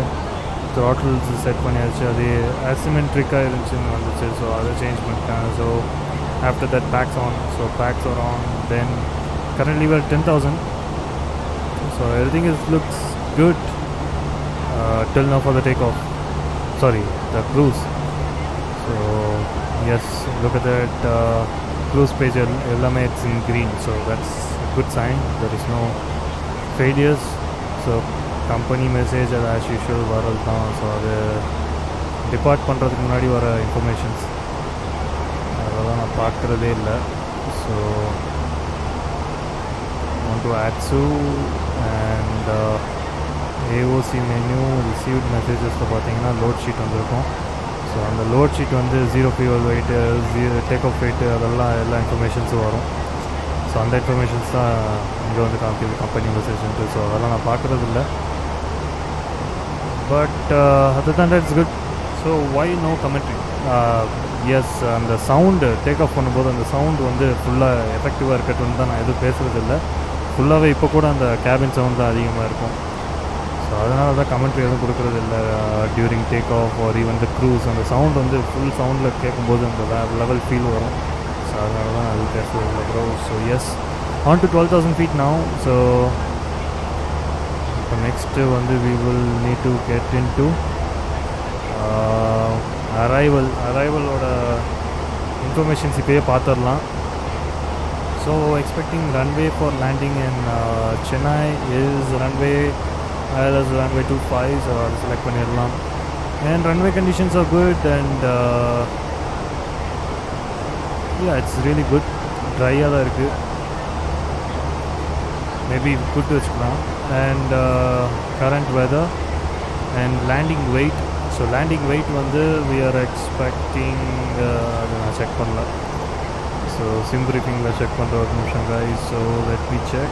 த்ராட்டில்ஸ் செட் பண்ணியாச்சு, அது அசிமெட்ரிக்காக இருந்துச்சுன்னு வந்துச்சு. ஸோ அதை சேஞ்ச் பண்ணிட்டேன். So after that packs are on. Then currently we're 10,000. So everything looks good till now for the takeoff. Sorry, the cruise. So yes, look at that cruise page. Ellame it's in green, so that's a good sign. There is no failures. So company message as usual varal dhaan. So adu depart பண்றதுக்கு முன்னாடி வர informations அதெல்லாம் நான் பார்க்குறதே இல்லை. So on to ATSU and AOC menu received messages பார்த்தீங்கன்னா load sheet வந்திருக்கும். So அந்த லோட் ஷீட் வந்து 0 fuel weight, take off weight, அதெல்லாம் எல்லா இன்ஃபர்மேஷன்ஸும் வரும். ஸோ அந்த இன்ஃபர்மேஷன்ஸ் தான் இங்கே வந்து காமிக்குது கம்பெனி மெசேஜ்ன்ட்டு. ஸோ அதெல்லாம் நான் பார்க்குறதில்ல. But other than that it's good. So why no commentary? Yes, அந்த சவுண்டு டேக் ஆஃப் பண்ணும்போது அந்த சவுண்டு வந்து ஃபுல்லாக எஃபெக்டிவாக இருக்கட்டும்னு தான் நான் எதுவும் பேசுகிறதில்ல. ஃபுல்லாகவே இப்போ கூட அந்த கேபின் சவுண்ட் தான் அதிகமாக இருக்கும். ஸோ அதனால தான் கமெண்ட்ரி எதுவும் கொடுக்குறதில்ல during take off R even the cruise. அந்த சவுண்ட் வந்து ஃபுல் சவுண்டில் கேட்கும்போது அந்த லெவல் ஃபீல் வரும். ஸோ அதனால தான் அது பேசுறதில்ல bro. So yes, on to 12,000 feet now. So இப்போ நெக்ஸ்ட்டு வந்து we will need to get into அரைவலோட இன்ஃபர்மேஷன்ஸ் இப்போயே பார்த்துடலாம். So expecting runway for landing in Chennai is runway as runway 25, so I'll select பண்ணிடலாம். And runway conditions are good and yeah, it's really good. ட்ரையாக தான் இருக்குது, maybe good வச்சுக்கலாம். And current weather and landing weight. So landing weight வந்து we are expecting அதை நான் check பண்ணல. So sim ப்ரீஃபிங்கில் check பண்ணுற ஒரு நிமிஷம் guys. So let me check.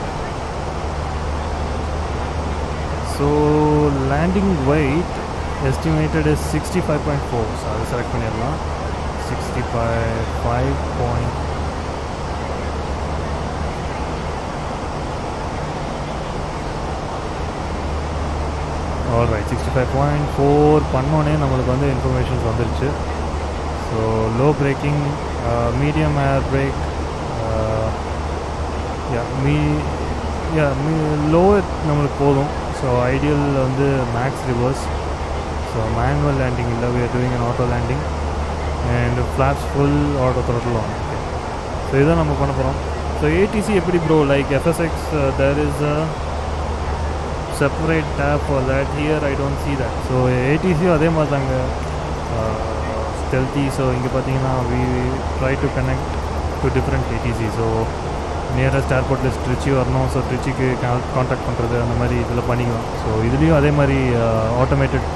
So landing weight estimated is 65.4. So அதை செலக்ட் பண்ணிடலாம். 65.5. ஆல்ரைட், 65.4 பண்ணோன்னே நம்மளுக்கு வந்து இன்ஃபர்மேஷன்ஸ் வந்துருச்சு. So low braking, medium air brake, low நம்மளுக்கு போதும். ஸோ ஐடியல் வந்து max reverse. So manual landing இல்லை, we are doing an auto landing and flaps full auto throttle on. Okay, so இதான் நம்ம பண்ண போகிறோம். ஸோ ATC எப்படி bro, like FSX there is a separate tab for that. Here I don't see that. So ATC அதே மாதிரி தாங்க, stealthy. So இங்கே பார்த்தீங்கன்னா we try to connect to different ATC. So nearest ஏர்போர்ட்டில் ட்ரிச்சி வரணும். ஸோ ட்ரிச்சிக்கு காண்டாக்ட் பண்ணுறது அந்த மாதிரி இதில் பண்ணிக்கலாம். ஸோ இதுலேயும் அதே மாதிரி ஆட்டோமேட்டட்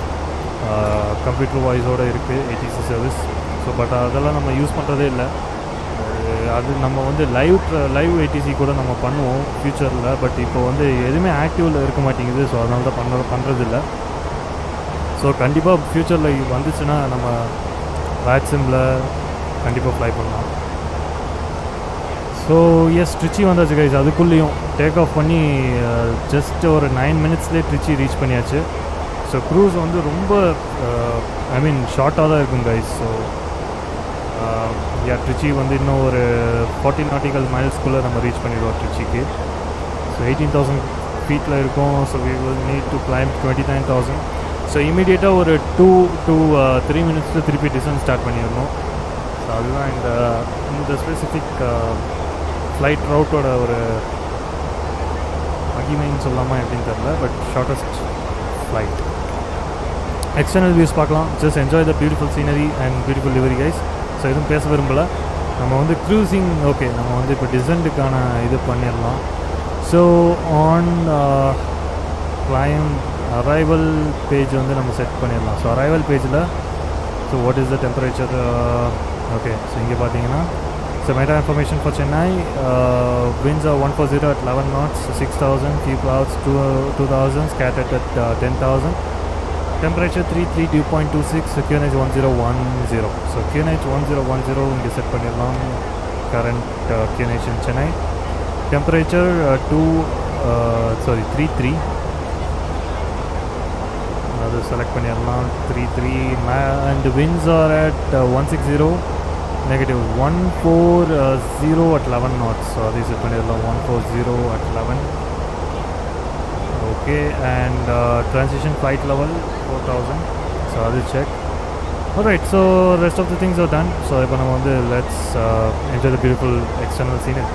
கம்ப்யூட்டர் வாய்ஸோடு இருக்குது ATC சர்வீஸ். ஸோ பட் அதெல்லாம் நம்ம யூஸ் பண்ணுறதே இல்லை. அது நம்ம வந்து லைவ் ATC கூட நம்ம பண்ணுவோம் ஃப்யூச்சரில். பட் இப்போ வந்து எதுவுமே ஆக்டிவில் இருக்க மாட்டேங்குது. ஸோ அதனால தான் பண்ணுறதில்ல. ஸோ கண்டிப்பாக ஃப்யூச்சரில் வந்துச்சுன்னா நம்ம வேக்சிமில் கண்டிப்பாக ஃப்ளை பண்ணலாம். ஸோ எஸ், ட்ரிச்சி வந்தாச்சு கைஸ். அதுக்குள்ளேயும் டேக் ஆஃப் பண்ணி ஜஸ்ட் ஒரு 9 minutesலேயே ட்ரிச்சி ரீச் பண்ணியாச்சு. ஸோ க்ரூஸ் வந்து ரொம்ப ஷார்ட்டாக தான் இருக்கும் கைஸ். ஸோ ட்ரிச்சி வந்து இன்னும் ஒரு 40 nautical milesக்குள்ளே நம்ம ரீச் பண்ணிடுவோம் ட்ரிச்சிக்கு. ஸோ 18,000 feetல இருக்கும். So we will need to climb 29,000. So இமீடியட்டாக ஒரு 2 to 3 minutes திருப்பி டிசன்ட் ஸ்டார்ட் பண்ணிடணும். ஸோ அதுதான் இந்த ஸ்பெசிஃபிக் ஃப்ளைட் ரவுட்டோட ஒரு மகிமைன்னு சொல்லாமா எப்படின்னு தெரில. But shortest flight. External views பார்க்கலாம். Just enjoy the beautiful scenery and beautiful livery guys. So எதுவும் பேச விரும்பலை. நம்ம வந்து க்ரூசிங் ஓகே, நம்ம வந்து இப்போ டிசன்ட்டுக்கான இது பண்ணிடலாம். So on climb arrival page வந்து நம்ம செட் பண்ணிடலாம். ஸோ அரைவல் பேஜில் so what is the temperature, okay. So இங்கே பார்த்தீங்கன்னா so meta information for Chennai, winds are 140 at 11 knots, 6,000, few clouds 2,000, scattered at 10,000, temperature 33.26, so QNH 1010. So QNH 1010 இங்கே set பண்ணிடலாம். current QNH in Chennai, temperature 33, அது select பண்ணிடலாம் 33, and winds are at 160, negative 140 at 11 knots. So this is 140 at 11. Okay, and transition flight level 4,000. So I will check. Alright, so rest of the things are done. So let's enjoy the beautiful external scenery.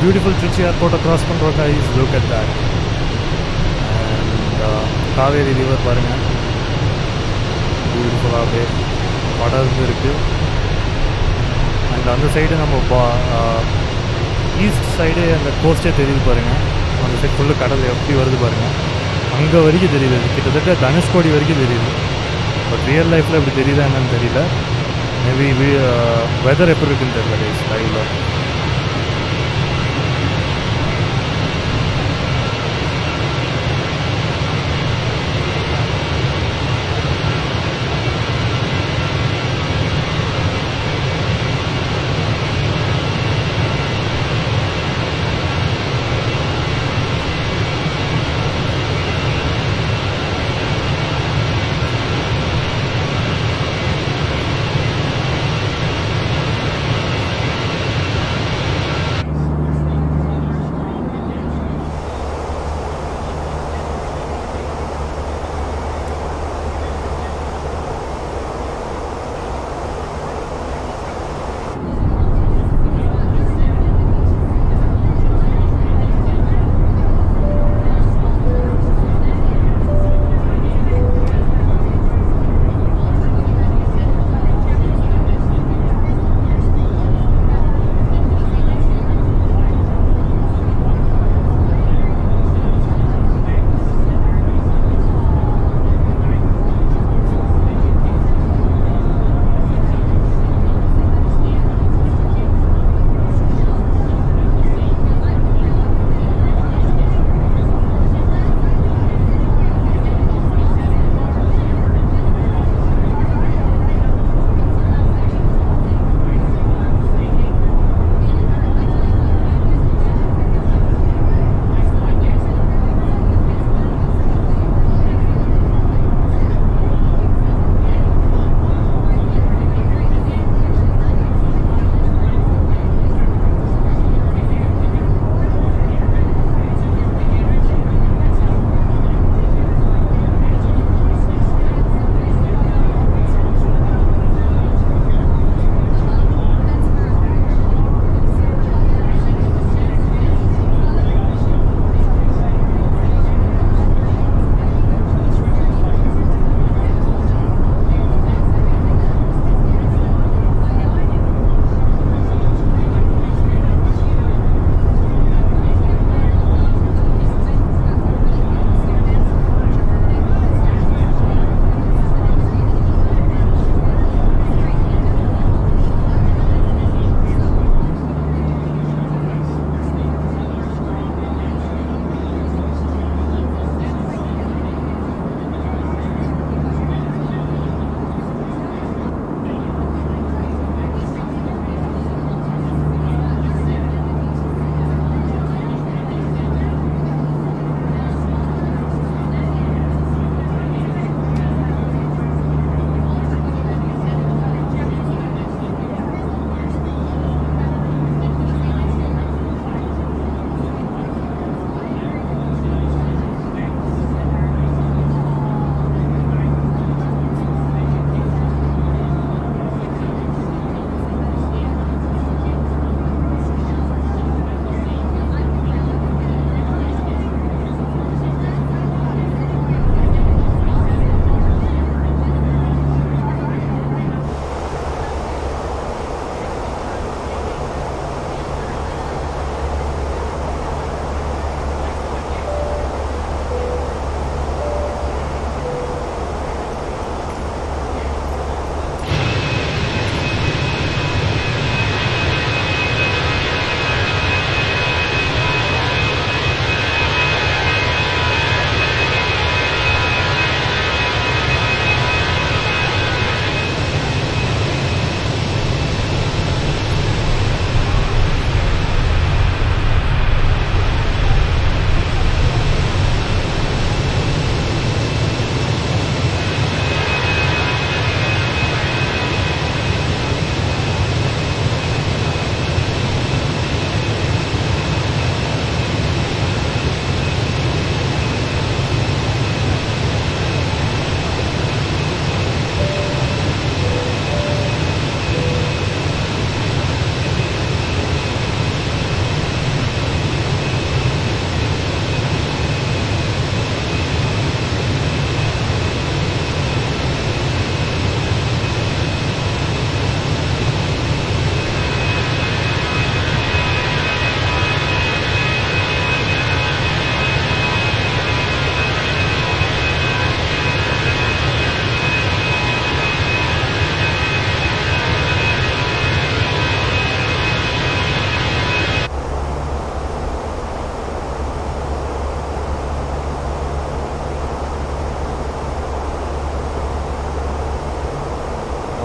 Beautiful Trichy airport across control guys, look at that. And Kaveri river பாருங்க, பியூட்டிஃபுல்லாகவே படர்ந்து இருக்குது. And அந்த side நம்ம east side அந்த கோஸ்டே தெரியுது பாருங்கள். அந்த side full கடல் எப்படி வருது பாருங்கள். அங்கே வரைக்கும் தெரியுது, கிட்டத்தட்ட தனுஷ்கோடி வரைக்கும் தெரியுது. பட் ரியல் லைஃப்பில் எப்படி தெரியுதா என்னன்னு தெரியல. மேபி வெதர் எப்படி இருக்குன்னு தெரியல கைஸ் லைவில்.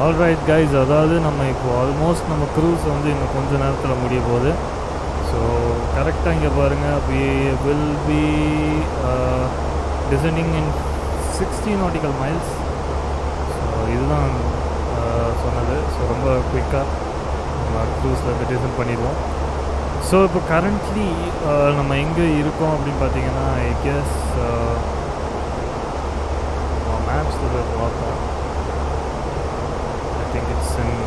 ஆல்ரைட் கைஸ், அதாவது நம்ம இப்போ ஆல்மோஸ்ட் நம்ம க்ரூஸ் வந்து இன்னும் கொஞ்ச நேரத்தில் முடிய போகுது. ஸோ கரெக்டாக இங்கே பாருங்கள், we will be descending in 60 nautical miles. So இதுதான் சொன்னது. ஸோ ரொம்ப குயிக்காக நம்ம க்ரூஸில் வந்து டிசைன் பண்ணிடுவோம். ஸோ இப்போ கரண்ட்லி நம்ம எங்கே இருக்கோம் அப்படின்னு பார்த்தீங்கன்னா, ஐ கெஸ் மேப்ஸில் போய் பார்ப்போம். I think it's in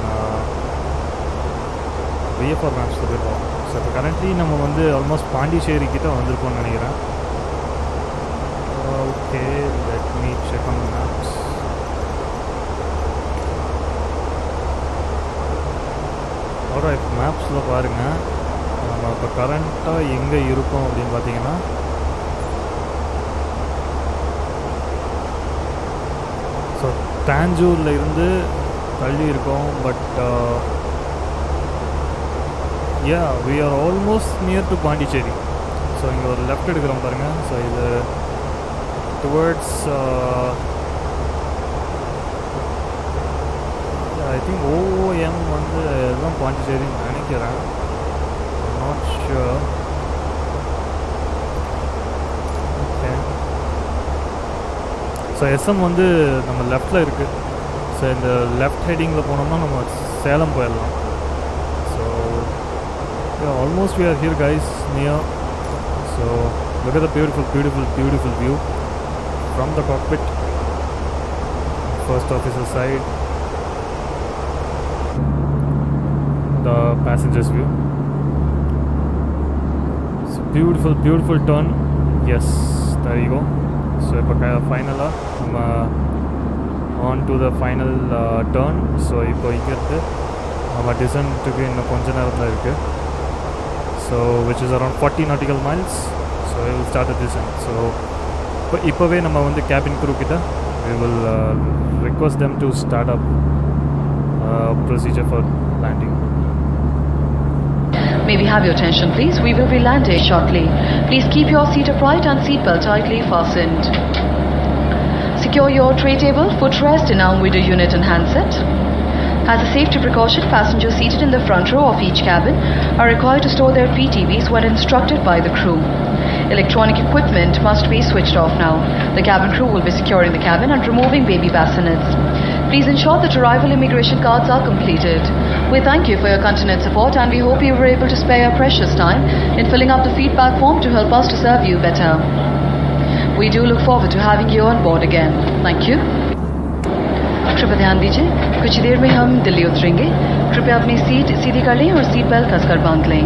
VFR மேப்ஸில் போய் பார்ப்போம். ஸோ இப்போ கரண்ட்லி நம்ம வந்து ஆல்மோஸ்ட் பாண்டிச்சேரி கிட்ட வந்திருக்கோம்னு நினைக்கிறேன். Okay, let me check on the maps. Alright, மேப்ஸில் பாருங்கள், நம்ம இப்போ கரண்ட்டாக எங்கே இருக்கோம் அப்படின்னு பார்த்தீங்கன்னா, ஸோ தாஞ்சூரில் இருந்து தள்ளி இருக்கோம். But we are almost near to Pondicherry. So இங்கே ஒரு லெஃப்ட் எடுக்கிறோம் பாருங்கள். ஸோ இது டுவர்ட்ஸ் ஐ திங்க் OOM வந்து இதுதான் பாண்டிச்சேரின்னு நினைக்கிறேன். Not sure. Okay, so SM வந்து நம்ம லெஃப்டில் இருக்குது. ஸோ இந்த லெஃப்ட் ஹெட்டிங்கில் போனோம்னா நம்ம சேலம் போயிடலாம். Almost we are here guys, near. So look at the beautiful view from the cockpit, first officer side, the passengers view. It's a beautiful turn. Yes, there you go. So finally on to the final turn. So இப்போ இங்கிருந்து நம்ம டிசன்ட்டுக்கு இன்னும் கொஞ்ச நேரம் தான் இருக்குது. So which is around 40 nautical miles. So we will start the descent. So இப்போவே நம்ம வந்து cabin crew கிட்ட we will request them to start up procedure for landing. May we have your attention please? We will be landing shortly. Please keep your seat upright and seatbelt tightly fastened. Secure your tray table, footrest, and with the unit and handset. As a safety precaution, passengers seated in the front row of each cabin are required to store their PTVs when instructed by the crew. Electronic equipment must be switched off now. The cabin crew will be securing the cabin and removing baby bassinets. Please ensure that arrival immigration cards are completed. We thank you for your continued support and we hope you were able to spare your precious time in filling up the feedback form to help us to serve you better. We do look forward to having you on board again. Thank you. कृपया ध्यान दीजिए, कुछ देर में हम दिल्ली उतरेंगे. कृपया अपनी seat सीधी कर लें और सीट बेल्ट कसकर बांध लें.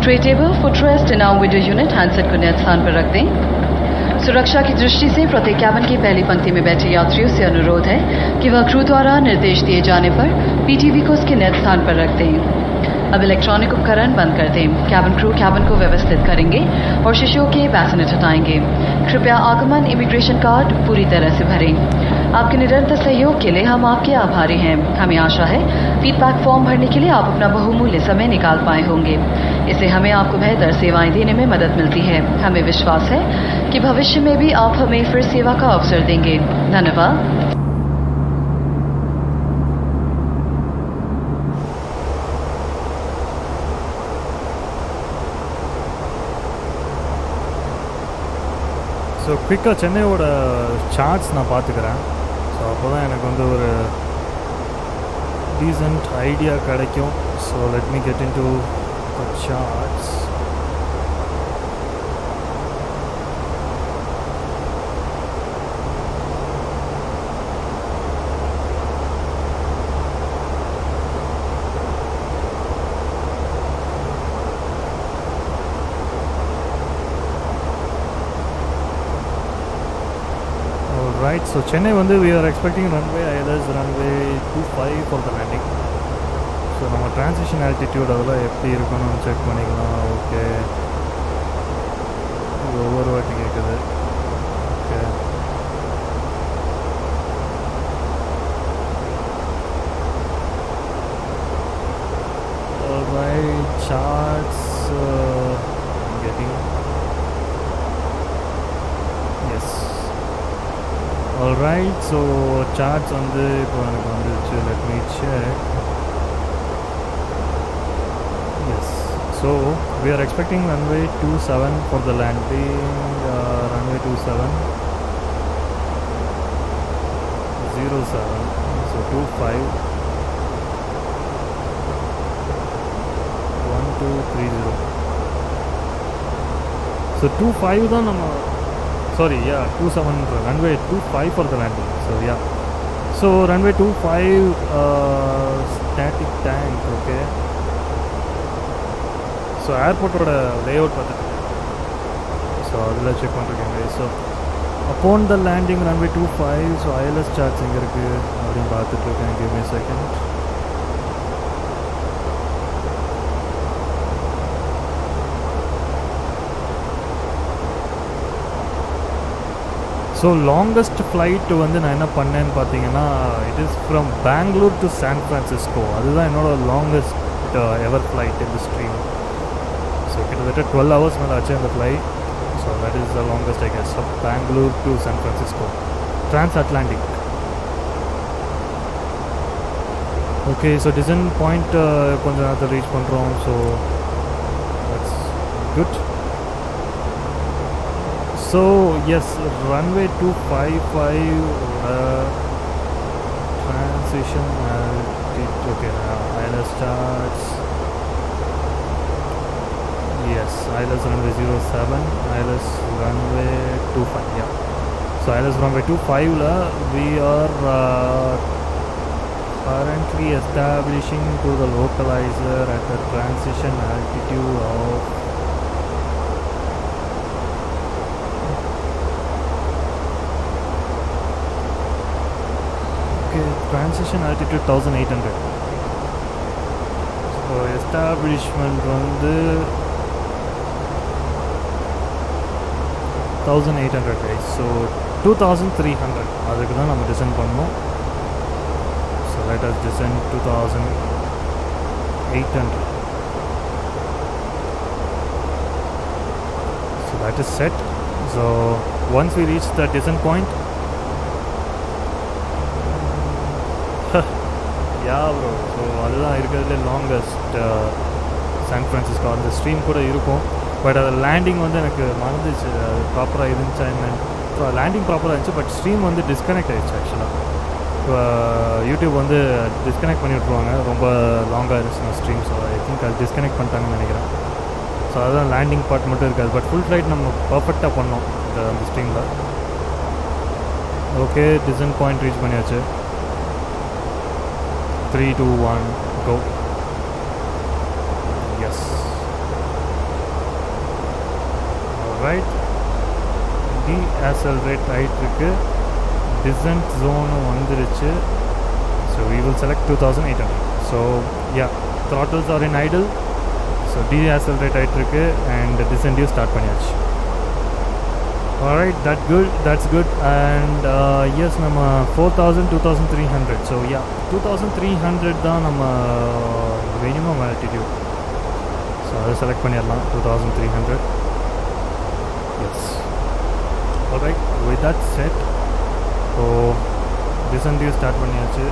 ट्रे टेबल, फुटरेस्ट, इनाम विंडो यूनिट, हैंडसेट को नियत स्थान पर रख दें. सुरक्षा की दृष्टि से प्रत्येक कैबिन की पहली पंक्ति में बैठे यात्रियों से अनुरोध है कि वह क्रू द्वारा निर्देश दिए जाने पर PTV को उसके नियत स्थान पर रख दें. अब इलेक्ट्रॉनिक उपकरण बंद कर दें. कैबिन क्रू कैबिन को व्यवस्थित करेंगे और शिशुओं के बैसिनेट हटाएंगे. कृपया आगमन इमिग्रेशन कार्ड पूरी तरह से भरें. आपके निरंतर सहयोग के लिए हम आपके आभारी हैं. हमें आशा है फीडबैक फॉर्म भरने के लिए आप अपना बहुमूल्य समय निकाल पाए होंगे. इससे हमें आपको बेहतर सेवाएं देने में मदद मिलती है. हमें विश्वास है कि भविष्य में भी आप हमें फिर सेवा का अवसर देंगे. धन्यवाद. ஸோ குயிக்காக சென்னையோட சார்ட்ஸ் நான் பார்த்துக்கிறேன். ஸோ அப்போ தான் எனக்கு வந்து ஒரு டீசன்ட் ஐடியா கிடைக்கும். So let me get in to the charts. Right, so Chennai வந்து we are expecting runway either runway 25 for the landing. So நம்ம transition altitude அதெல்லாம் எப்படி இருக்கணும்னு செக் பண்ணிக்கலாம். ஓகே, இது ஒவ்வொரு வாட்டி கேட்குது. Okay, alright, charts I'm getting. Yes. Alright, so charts வந்து இப்போ எனக்கு வந்துருச்சு. Let me check. Yes, so we are expecting runway 27 for the landing. Runway 27 07, so 25 1230. So 25 தான் நம்ம sorry, yeah, 27 runway 25 for the landing. So yeah, so runway 25 static tank. Okay, so airport oda layout பார்த்துட்டு so அதில் check பண்ணிருக்கேன். So upon the landing runway 25, so ILS charts எங்கே இருக்குது அப்படின்னு பார்த்துட்டு இருக்கேன். Give me a second. So longest flight வந்து நான் என்ன பண்ணேன்னு பார்த்தீங்கன்னா, it is from Bangalore to San Francisco. அதுதான் என்னோடய லாங்கஸ்ட் எவர் ஃப்ளைட் இந்த ஸ்ட்ரீம். ஸோ கிட்டத்தட்ட 12 hours மேலே ஆச்சு அந்த flight. So that is the longest I guess, from Bangalore to San Francisco transatlantic. Okay, so design point கொஞ்சம் நேரத்தில் ரீச் பண்ணுறோம். So that's good. So yes, runway 255 transition altitude. Okay, ILS starts. Yes, ILS runway 07, ILS runway 25. Yeah, so ILS runway 25 la we are currently establishing to the localizer at the transition altitude of transition altitude 1800. So establishment வந்து 1800 guys. So 2300 அதுக்கு தான் நம்ம design பண்ணோம். So let us design 2800. So that is set. So once we reach the design point, yeah bro, so அதுதான் இருக்கிறதுலே longest San Francisco. அந்த stream கூட இருக்கும், பட் அது லேண்டிங் வந்து எனக்கு மறந்துச்சு. அது ப்ராப்பராக இருந்துச்சா என்னன்னு. ஸோ லேண்டிங் ப்ராப்பராக இருந்துச்சு, பட் ஸ்ட்ரீம் வந்து டிஸ்கனெக்ட் ஆகிடுச்சு ஆக்சுவலாக. இப்போ யூடியூப் வந்து டிஸ்கனெக்ட் பண்ணி விட்ருவாங்க ரொம்ப லாங்காக இருந்துச்சுன்னா ஸ்ட்ரீம். ஸோ ஐ திங்க் அது டிஸ்கனெக்ட் பண்ணிட்டாங்கன்னு நினைக்கிறேன். ஸோ அதுதான் லேண்டிங் பார்ட் மட்டும் இருக்காது, பட் ஃபுல் ஃப்ளைட் நம்ம பர்ஃபெக்டாக பண்ணோம் அந்த ஸ்ட்ரீமில். ஓகே, டிசைன் பாயிண்ட் ரீச் பண்ணியாச்சு. 3, 2, 1, go. Yes. Alright. Deaccelerate right இருக்கு. Descent zone வந்துருச்சு. So we will select 2800. So yeah, throttles are in idle. So deaccelerate right இருக்கு and descent start பண்ணியாச்சு. Alright, that's good. And yes, நம்ம 4000 2300. So yeah, 2300 தான் நம்ம minimum altitude. So அதை select பண்ணிடலாம் 2300. Yes. Alright, with that set, so descent start பண்ணியாச்சு.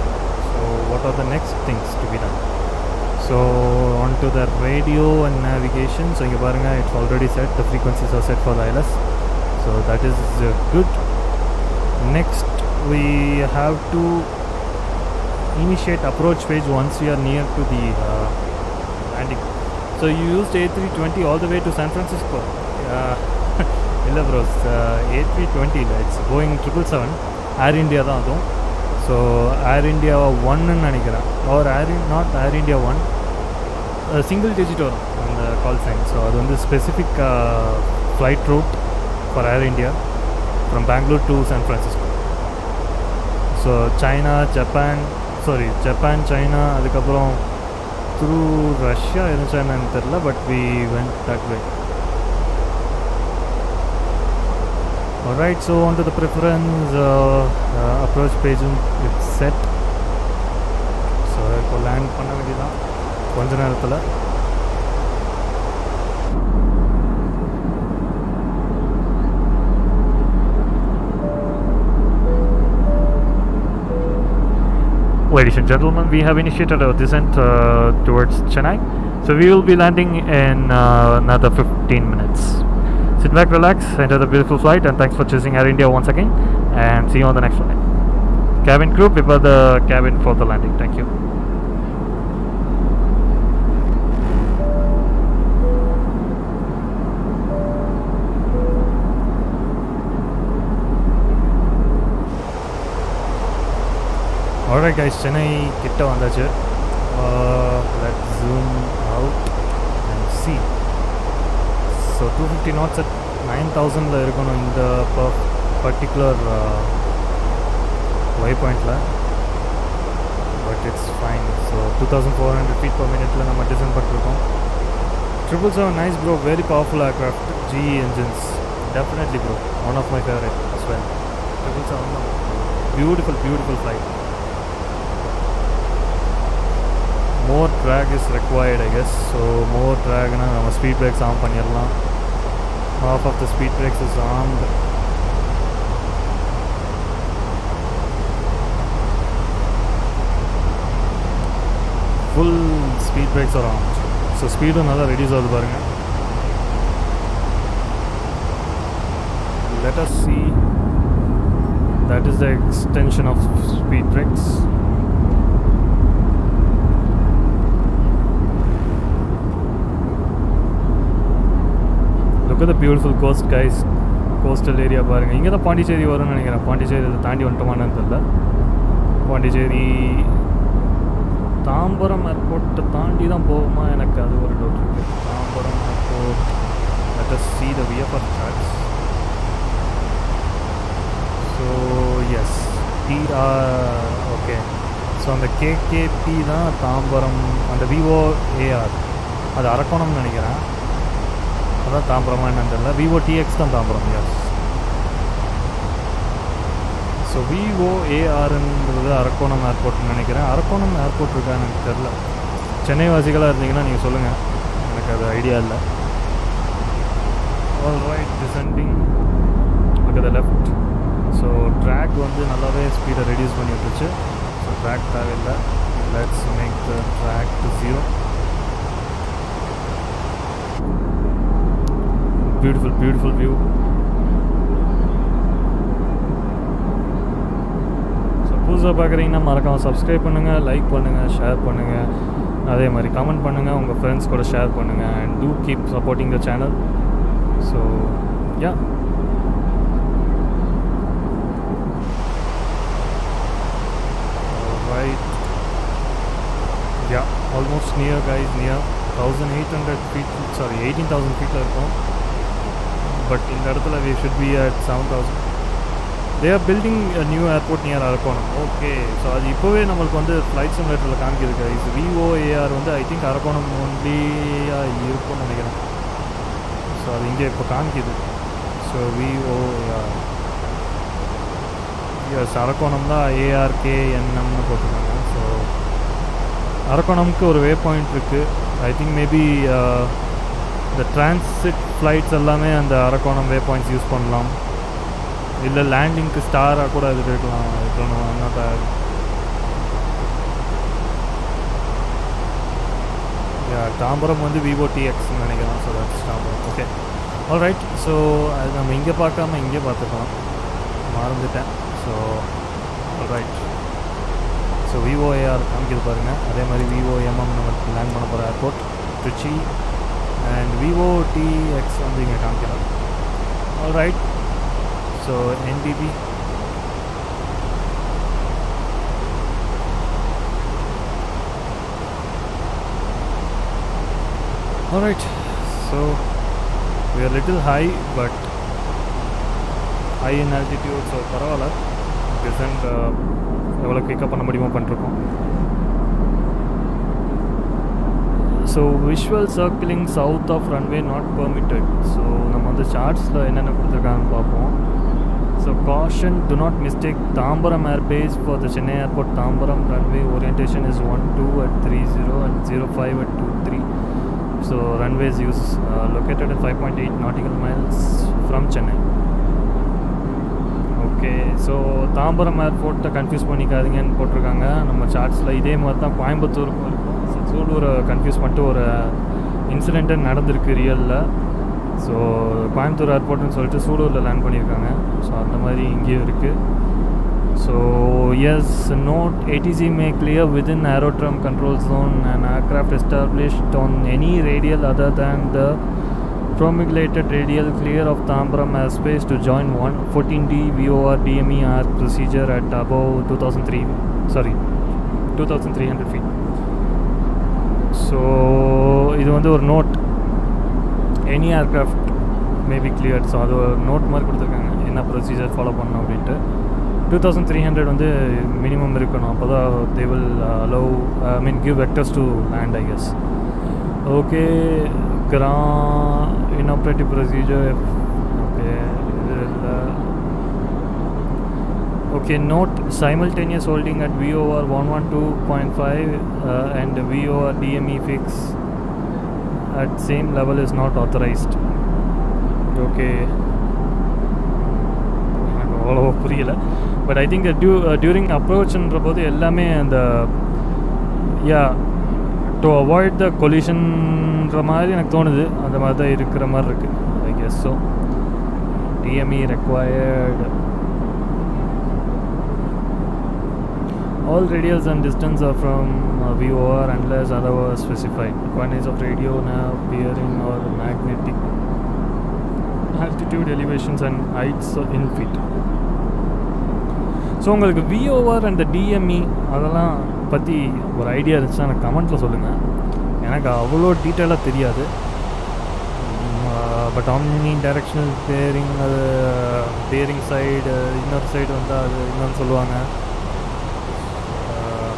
So what are the next things to be done? So on to the radio and navigation. So இங்கே பாருங்க, it's already set. The frequencies are set for the ILS. So that is good. Next we have to initiate approach page once we are near to the landing. So you used A320 all the way to San Francisco? illa bros, A320 illa, it's Boeing 777 Air India தான் அதுவும். So Air India 1 ன்னு நினைக்கிறேன், or not Air India 1, single digit வரும் அந்த கால் sign. So அது வந்து specific flight route for Air India from Bangalore to San Francisco. So Japan, China, அதுக்கப்புறம் through Russia இருந்துச்சா என்னன்னு தெரியல, but we went that way. Alright, so on to the preference approach page, it's set. So இப்போ land பண்ண வேண்டியதான் கொஞ்ச நேரத்தில். ladies and gentlemen, we have initiated our descent towards Chennai. So we will be landing in another 15 minutes. Sit back, relax, enjoy the beautiful flight, and thanks for choosing Air India once again. And see you on the next flight. Cabin crew, prepare the cabin for the landing. Thank you. Alright guys, Chennai கிட்ட வந்தாச்சு. Let's zoom out and see. So 250 knots at 9,000ல இருக்கணும் இந்த particular waypointல. But it's fine. So 2,400 feet per minuteல நம்ம descent பண்ணிருக்கோம். 777 nice bro, very powerful aircraft. GE engines, definitely bro, one of my favorite as well. 777 beautiful flight. More drag is required, I guess. So more drag na nama speed brakes on panniralam. Half of the speed brakes is armed. Full speed brakes are armed. So speed nalla reduce avudhu parunga. Let us see. That is the extension of speed brakes. Look at the beautiful coast guys. Coastal area பாருங்க. இங்க தான் பாண்டிச்சேரி வரும்னு நினைக்கிறேன். பாண்டிச்சேரி தாண்டி வந்துட்டோமான்னு தெரியல. Pondicherry Tambaram airport தாண்டி தான் போகுமா, எனக்கு அது ஒரு டவுட் இருக்கு. Tambaram airport. Let us see the VFR charts. So yes, okay. So அந்த KKP தான் தாம்பரம், அந்த VOAR அது அரக்கோணம்னு நினைக்கிறேன். அதான் தாம்பரமா என்னன்னு தெரியல. VOTX தான் தாம்பரம். எஸ். ஸோ VOARன்றது அரக்கோணம் ஏர்போர்ட்னு நினைக்கிறேன். அரக்கோணம் ஏர்போர்ட் இருக்கா எனக்கு தெரில. சென்னை வாசிகளாக இருந்தீங்கன்னா நீங்கள் சொல்லுங்கள், எனக்கு அது ஐடியா இல்லை. All right, descending. look at the left. So drag வந்து நல்லாவே ஸ்பீடை ரெடியூஸ் பண்ணி விட்டுருச்சு. ஸோ ட்ராக் தேவையில்லை. Let's make the drag to 0. beautiful view. So புதுசாக பார்க்குறீங்கன்னா மறக்காமல் சப்ஸ்கிரைப் பண்ணுங்கள், லைக் பண்ணுங்கள், ஷேர் பண்ணுங்கள், அதே மாதிரி கமெண்ட் பண்ணுங்கள், உங்கள் ஃப்ரெண்ட்ஸ் கூட ஷேர் பண்ணுங்கள். And do keep supporting the channel. So yeah, right, yeah, almost near guys, near 1800 feet, sorry 18,000 feetல இருக்கும். பட் இந்த இடத்துல we should be at 7,000. they are building a new airport near Arakkonam. Okay, so அது இப்போவே நம்மளுக்கு வந்து flight சிமுலேட்டரில் காமிக்கிருக்கு. இது VOAR வந்து ஐ திங்க் அரக்கோணம் ஒன்லியாக இருக்கும்னு நினைக்கிறேன். ஸோ அது இங்கே இப்போ காமிக்குது. ஸோ VOAR, எஸ், அரக்கோணம் தான். ARKNMனு போட்டிருக்காங்க. ஸோ அரக்கோணம்க்கு ஒரு வே பாயிண்ட் இருக்குது. ஐ திங்க் மேபி இந்த டிரான்சிட் ஃப்ளைட்ஸ் எல்லாமே அந்த அரக்கோணம் வே பாயிண்ட்ஸ் யூஸ் பண்ணலாம். இல்லை லேண்டிங்க்கு ஸ்டாராக கூட அது இருக்கலாம். தாம்பரம் வந்து VOTXன்னு நினைக்கிறேன். So that's Tambaram. Okay, all right. So அது நம்ம இங்கே பார்க்காம இங்கே பார்த்துக்கலாம், மறந்துட்டேன். So all right. So VOAR காமிக்கிது பாருங்கள். அதே மாதிரி VOMM நம்ம லேண்ட் பண்ண போகிற ஏர்போர்ட் திருச்சி. and VOTX வந்து இங்கே காமிக்கலாம். All right. So NDB. All right. So we are little high but high in altitude. So பரவாயில்ல, டிசென்ட் எவ்வளோ குயிக்காக பண்ண முடியுமோ பண்ணிருக்கோம். So visual circling south of runway not permitted. So நம்ம வந்து சார்ட்ஸில் என்னென்ன கொடுத்துருக்காங்கன்னு பார்ப்போம். So caution, to not mistake Tambaram airbase for the Chennai airport Tambaram. Runway orientation is 12 at 30 and 05 at 23. So runways use located at 5.8 nautical miles from Chennai. Okay, so Tambaram ஏர்போர்ட்டை confuse பண்ணிக்காதீங்கன்னு போட்டிருக்காங்க நம்ம சார்ட்ஸில். இதே மாதிரி தான் கோயம்புத்தூருக்கும் இருக்கும். ஸோ சூலூரை கன்ஃபியூஸ் பண்ணிட்டு ஒரு இன்சிடெண்ட்டு நடந்திருக்கு ரியலில். ஸோ கோயம்புத்தூர் ஏர்போர்ட்னு சொல்லிட்டு சூலூரில் லேண்ட் பண்ணியிருக்காங்க. ஸோ அந்த மாதிரி இங்கேயும் இருக்குது. So yes, note ATC may clear within aerodrome control zone an aircraft established on any radial other than the promulgated radial clear of Tambaram airspace to join 14D VOR DME air procedure at above 2300 feet. So இது வந்து ஒரு note, any aircraft may be cleared. So அது ஒரு note மாதிரி கொடுத்துருக்காங்க, என்ன procedure follow பண்ணணும் அப்படின்ட்டு. 2300 வந்து மினிமம் இருக்கணும், அப்போ தான் they will allow give vectors to land, I guess. Okay, inoperative procedure. Okay, இது இல்லை. Okay, note simultaneous holding at VOR 112.5 and VOR DME fix at same level is not authorized. Okay, எனக்கு அவ்வளோ புரியல. But I think during அப்ரோச்ன்ற போது எல்லாமே அந்த to avoid the கொலிஷன்ற மாதிரி எனக்கு தோணுது. அந்த மாதிரி தான் இருக்கிற மாதிரி இருக்குது, I guess. So DME required. All radials and distance are from VOR unless otherwise specified. Quantities of radio, nav, bearing or magnetic altitude, elevations and heights in feet. So உங்களுக்கு விஓஆர் அண்ட் டிஎம்இ அதெல்லாம் பற்றி ஒரு idea இருந்துச்சுன்னா எனக்கு கமெண்ட்டில் சொல்லுங்கள். எனக்கு அவ்வளோ டீட்டெயிலாக தெரியாது. பட் ஆம்னி டைரெக்ஷனல் பேரிங், அது பேரிங் சைடு, இன்னொரு சைடு வந்து அது இன்னொன்று சொல்லுவாங்க,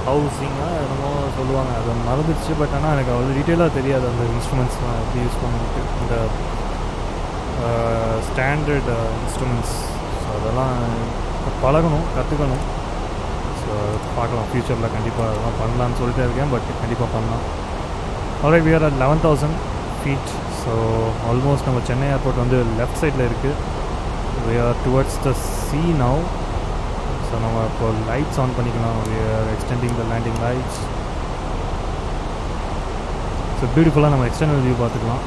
ஹவுசிங்காக என்னமோ சொல்லுவாங்க, அது மறந்துடுச்சு. பட் ஆனால் எனக்கு அவ்வளோ டீட்டெயிலாக தெரியாது அந்த இன்ஸ்ட்ருமெண்ட்ஸ்லாம் எப்படி யூஸ் பண்ணிட்டு, இந்த ஸ்டாண்டர்ட் இன்ஸ்ட்ருமெண்ட்ஸ். ஸோ அதெல்லாம் பழகணும், கற்றுக்கணும். ஸோ பார்க்கலாம், ஃப்யூச்சரில் கண்டிப்பாக அதெல்லாம் பண்ணலான்னு சொல்லிட்டே இருக்கேன். பட் கண்டிப்பாக பண்ணலாம். Alright, we are at 11,000 feet. So almost நம்ம சென்னை ஏர்போர்ட் வந்து லெஃப்ட் சைடில் இருக்குது. we are towards the sea now. So நம்ம இப்போ லைட்ஸ் ஆன் பண்ணிக்கலாம். we are extending the landing lights. So பியூட்டிஃபுல்லாக நம்ம எக்ஸ்டர்னல் வியூ பார்த்துக்கலாம்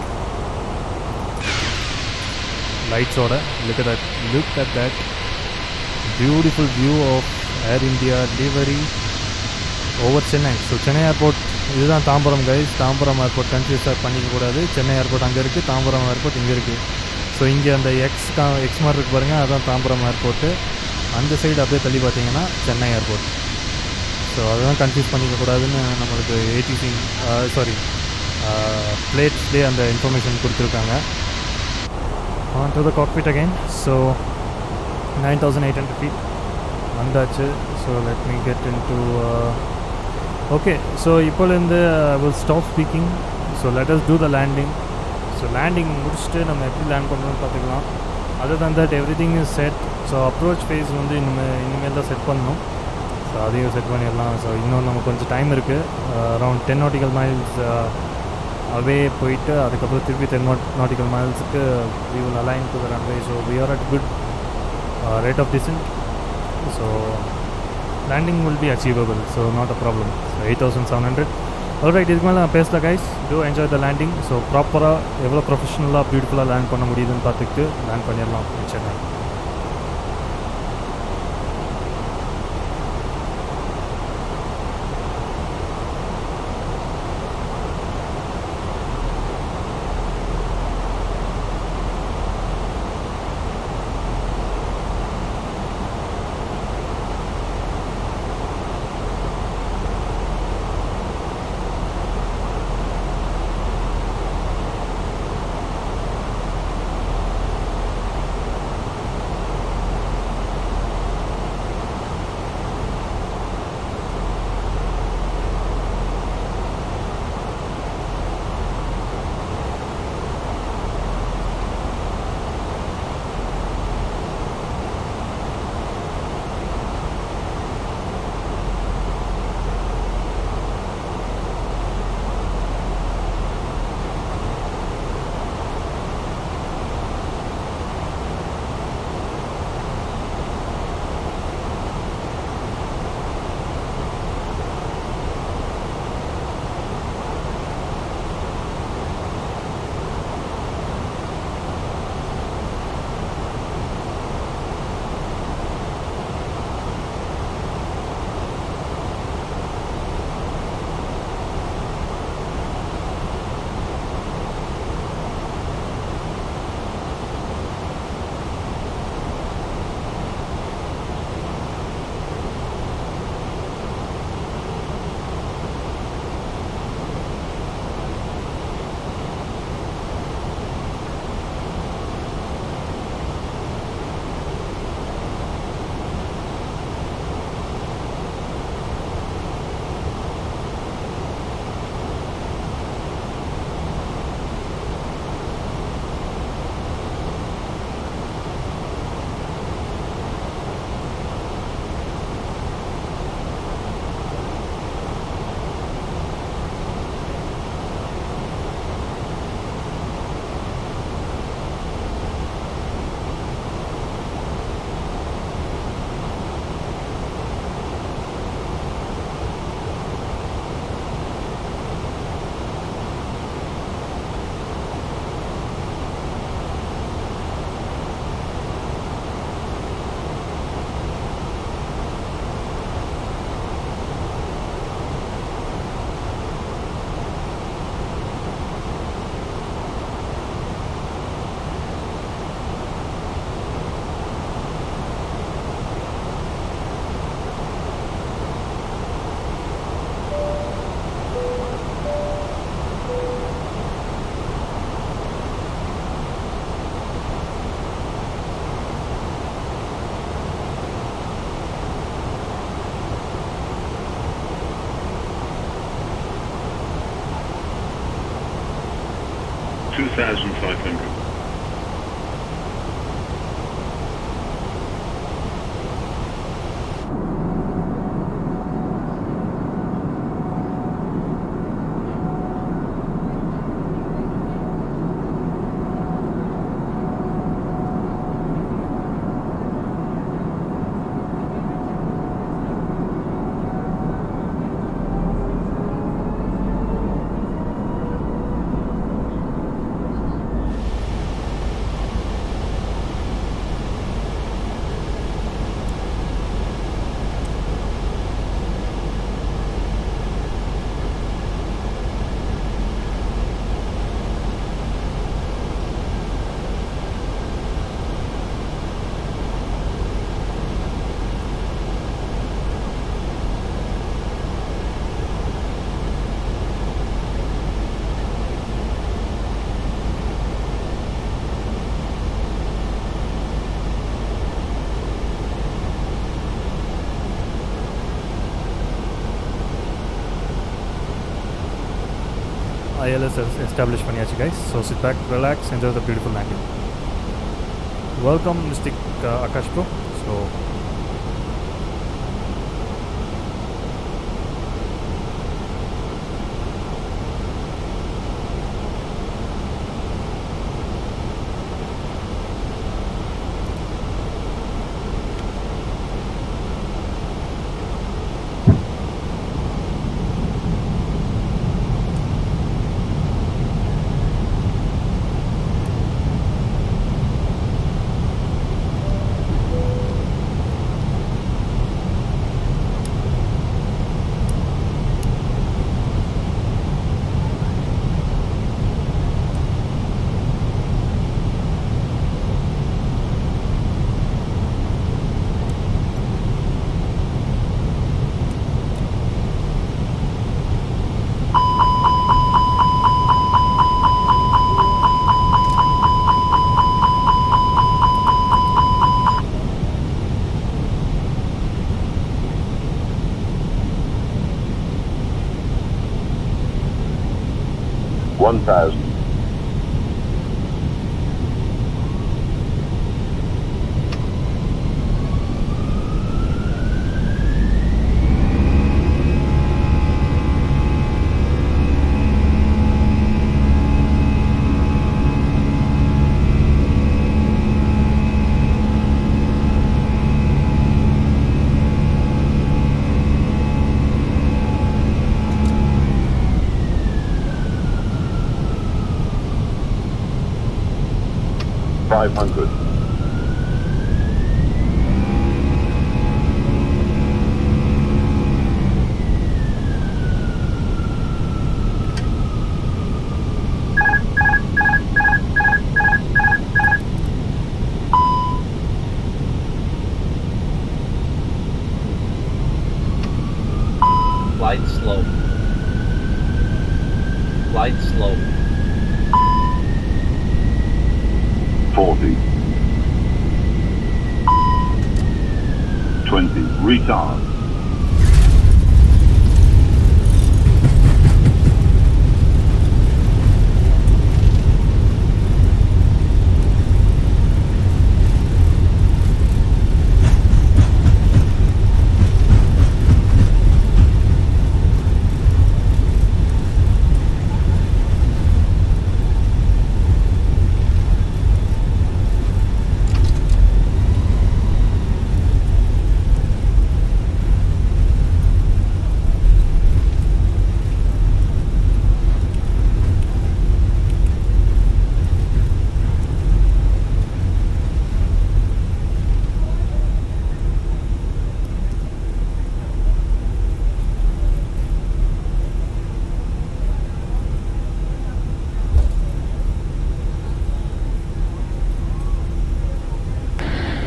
லைட்ஸோட. look at that beautiful view of Air India delivery over Chennai. So Chennai airport இதுதான் Tambaram guys. Tambaram airport confuse பண்ணிக்கக்கூடாது. Chennai airport அங்கே இருக்குது, தாம்பரம் ஏர்போர்ட் இங்கே இருக்குது. ஸோ இங்கே அந்த எக்ஸ் மாதிரி இருக்குது பாருங்கள், அதுதான் தாம்பரம் ஏர்போர்ட்டு. அந்த சைடு அப்படியே தள்ளி பார்த்தீங்கன்னா சென்னை ஏர்போர்ட். ஸோ அதெல்லாம் கன்ஃபியூஸ் பண்ணிக்கக்கூடாதுன்னு நம்மளுக்கு ஏடிசி பிளேட்ஸ்லேயே அந்த இன்ஃபர்மேஷன் கொடுத்துருக்காங்க. on to the cockpit again. So 9,800 feet வந்தாச்சு. So let me get into okay. So இப்போலேருந்து I will stop speaking. So let us do the landing. So landing முடிச்சுட்டு நம்ம எப்படி land பண்ணுறோன்னு பார்த்துக்கலாம். Other than that everything is set. So approach phase வந்து இனிமேல் தான் செட் பண்ணணும். ஸோ அதையும் செட் பண்ணிடலாம். ஸோ இன்னும் நம்ம கொஞ்சம் டைம் இருக்குது. அரௌண்ட் 10 nautical miles அவே போயிட்டு அதுக்கப்புறம் திருப்பி 10 nautical milesக்கு we will align to the runway. So we are at good rate of descent. So landing will be achievable. So not a problem. So 8,700. Alright, இதுக்கு மேலே நான் பேசல guys. Do enjoy the landing. So ப்ராப்பராக எவ்வளோ ப்ரொஃபஷனலாக பியூட்டிஃபுல்லாக land பண்ண முடியுதுன்னு பார்த்துக்கிட்டு லேண்ட் பண்ணிடலாம் சென்னை. 2500. ILS is established பண்ணியாச்சு guys. So sit back, relax, enjoy the beautiful landing. Welcome Mr. Akash bro. So $1,000. $500. Glide slow. Glide slow. 40. 20. Retard.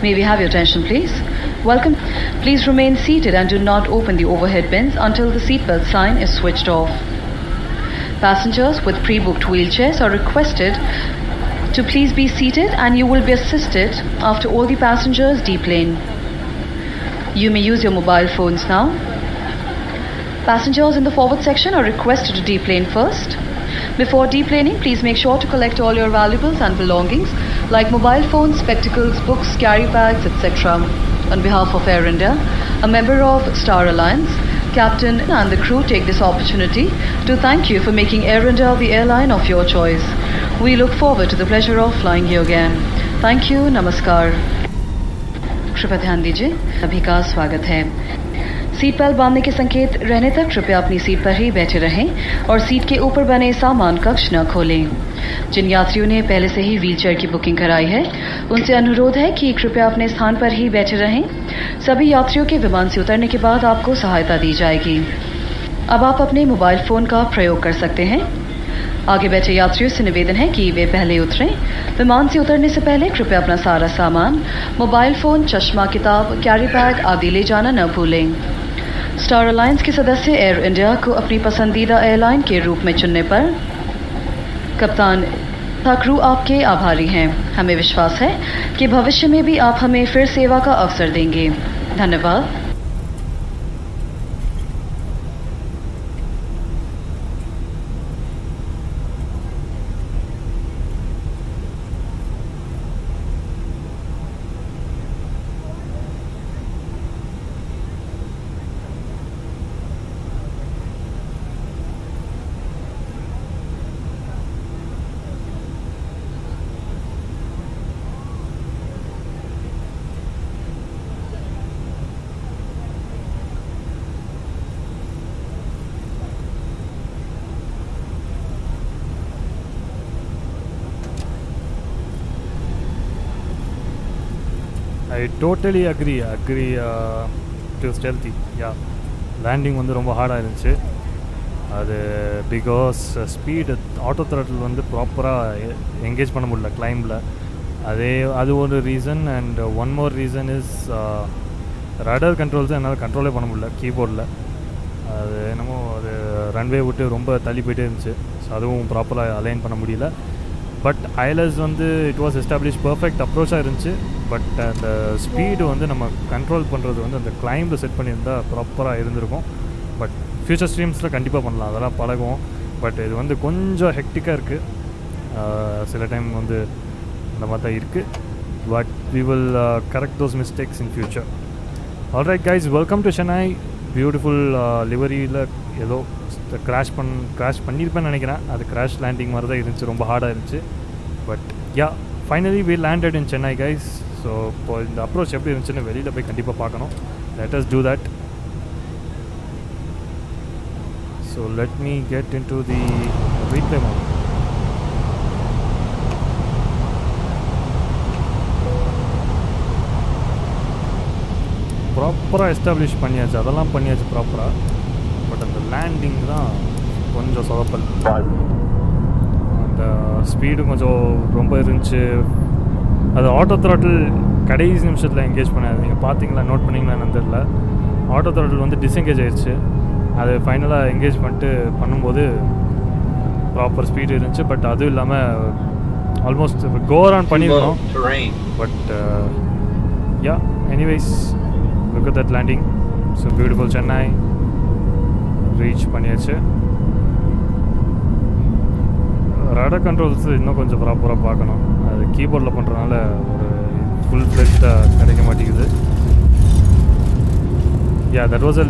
May we have your attention, please? Welcome. Please remain seated and do not open the overhead bins until the seatbelt sign is switched off. Passengers with pre-booked wheelchairs are requested to please be seated, and you will be assisted after all the passengers deplane. You may use your mobile phones now. Passengers in the forward section are requested to deplane first. Before deplaning, please make sure to collect all your valuables and belongings like mobile phones, spectacles, books, carry bags, etc. On behalf of Air India, a member of Star Alliance, Captain and the crew take this opportunity to thank you for making Air India the airline of your choice. We look forward to the pleasure of flying you again. Thank you. Namaskar. कृपया ध्यान दीजिए, सभी का स्वागत है। Seat belt बांधने के संकेत रहने तक कृपया अपनी सीट पर ही बैठे रहें और सीट के ऊपर बने सामान कक्ष न खोलें। जिन यात्रियों ने पहले से ही व्हीलचेयर की बुकिंग कराई है, उनसे अनुरोध है कि कृपया अपने स्थान पर ही बैठे रहें। सभी यात्रियों के विमान से उतरने के बाद आपको सहायता दी जाएगी। अब आप अपने मोबाइल फोन का प्रयोग कर सकते हैं। आगे बैठे यात्रियों से निवेदन है कि वे पहले उतरें। विमान से उतरने से पहले कृपया अपना सारा सामान, मोबाइल फोन, चश्मा, किताब, कैरी बैग आदि ले जाना न भूलें। स्टार अलायंस के सदस्य एयर इंडिया को अपनी पसंदीदा एयरलाइन के रूप में चुनने पर कप्तान तथा क्रू आपके आभारी हैं। हमें विश्वास है कि भविष्य में भी आप हमें फिर सेवा का अवसर देंगे। धन्यवाद। I totally agree to stealthy. Yeah, landing வந்து ரொம்ப ஹார்டாக இருந்துச்சு. அது பிகாஸ் ஸ்பீடு ஆட்டோ த்ராட்டில் வந்து ப்ராப்பராக என்கேஜ் பண்ண முடியல கிளைம்பில். அது ஒரு reason. And one more reason is rudder கண்ட்ரோல்ஸும் என்னால் கண்ட்ரோலே பண்ண முடியல கீபோர்டில். அது என்னமோ அது ரன்வே விட்டு ரொம்ப தள்ளி போயிட்டே இருந்துச்சு. ஸோ அதுவும் ப்ராப்பராக அலைன் பண்ண முடியல. பட் ஐஎல்எஸ் வந்து இட் வாஸ் எஸ்டாப்ளிஷ் பர்ஃபெக்ட் அப்ரோச்சாக இருந்துச்சு. பட் அந்த ஸ்பீடு வந்து நம்ம கண்ட்ரோல் பண்ணுறது வந்து அந்த கிளைம்பில் செட் பண்ணியிருந்தால் ப்ராப்பராக இருந்திருக்கும். பட் ஃப்யூச்சர் ஸ்ட்ரீம்ஸில் கண்டிப்பாக பண்ணலாம், அதெல்லாம் பழகும். பட் இது வந்து கொஞ்சம் ஹெக்டிக்காக இருக்குது. சில டைம் வந்து அந்த மாதிரி தான் இருக்குது. But we will correct those mistakes in future. Alright guys, welcome to Chennai. Beautiful லிவரியில் ஏதோ கிராஷ் பண்ணியிருப்பேன்னு நினைக்கிறேன். அது கிராஷ் லேண்டிங் மாதிரி தான் இருந்துச்சு, ரொம்ப ஹார்டாக இருந்துச்சு. But yeah, finally we landed in Chennai guys. So இப்போ இந்த அப்ரோச் எப்படி இருந்துச்சுன்னு வெளியில் போய் கண்டிப்பாக பார்க்கணும். Let us do that. So let me get in to the replay mode. ப்ராப்பராக எஸ்டாப்ளிஷ் பண்ணியாச்சு, அதெல்லாம் பண்ணியாச்சு ப்ராப்பராக. பட் அந்த லேண்டிங் தான் கொஞ்சம் சொதப்பல். அந்த ஸ்பீடு கொஞ்சம் ரொம்ப இருந்துச்சு. அது ஆட்டோ த்ராட்டில் கடைசி நிமிஷத்தில் என்கேஜ் பண்ணாது. நீங்கள் பார்த்தீங்களா, நோட் பண்ணிங்களா என்னன்னு தெரியல. ஆட்டோ த்ராட்டில் வந்து டிஸ்எங்கேஜ் ஆயிடுச்சு. அது ஃபைனலாக என்கேஜ் பண்ணிட்டு பண்ணும்போது ப்ராப்பர் ஸ்பீடு இருந்துச்சு. பட் அதுவும் இல்லாமல் ஆல்மோஸ்ட் கோர் ஆன் பண்ணியிருக்கோம். But yeah, anyways look at that landing. So beautiful Chennai reach பண்ணியாச்சு. ரடர் கண்ட்ரோல்ஸ் இன்னும் கொஞ்சம் ப்ராப்பராக பார்க்கணும். அது கீபோர்டில் பண்ணுறதுனால ஒரு ஃபுல் ஃப்ளெஜ்டாக கிடைக்க மாட்டேங்குது. யா, தட் வாஸ் அ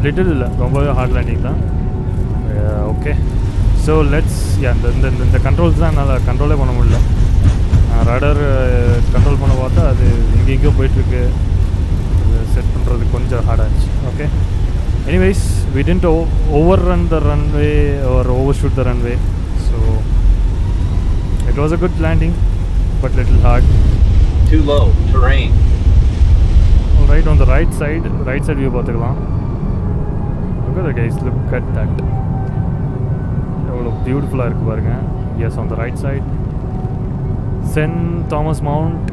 லிட்டில் ரொம்பவே ஹார்ட் லேண்டிங் தான். ஓகே, ஸோ லெட்ஸ் இந்த கண்ட்ரோல்ஸ் தான் என்னால் கண்ட்ரோலே பண்ண முடியல. ரடர் கண்ட்ரோல் பண்ண பார்த்தா அது எங்கெங்கேயோ போயிட்டுருக்கு. செட் பண்ணுறது கொஞ்சம் ஹார்டாக இருந்துச்சு. Okay, anyways, we didn't overrun the runway or overshoot the runway, so it was a good landing but little hard. Too low terrain. All right, on the right side view பார்த்துக்கலாம். Look at that guys, look at that. எவ்வளோ பியூட்டிஃபுல்லாக இருக்குது பாருங்கள். Yes, on the right side St. Thomas Mount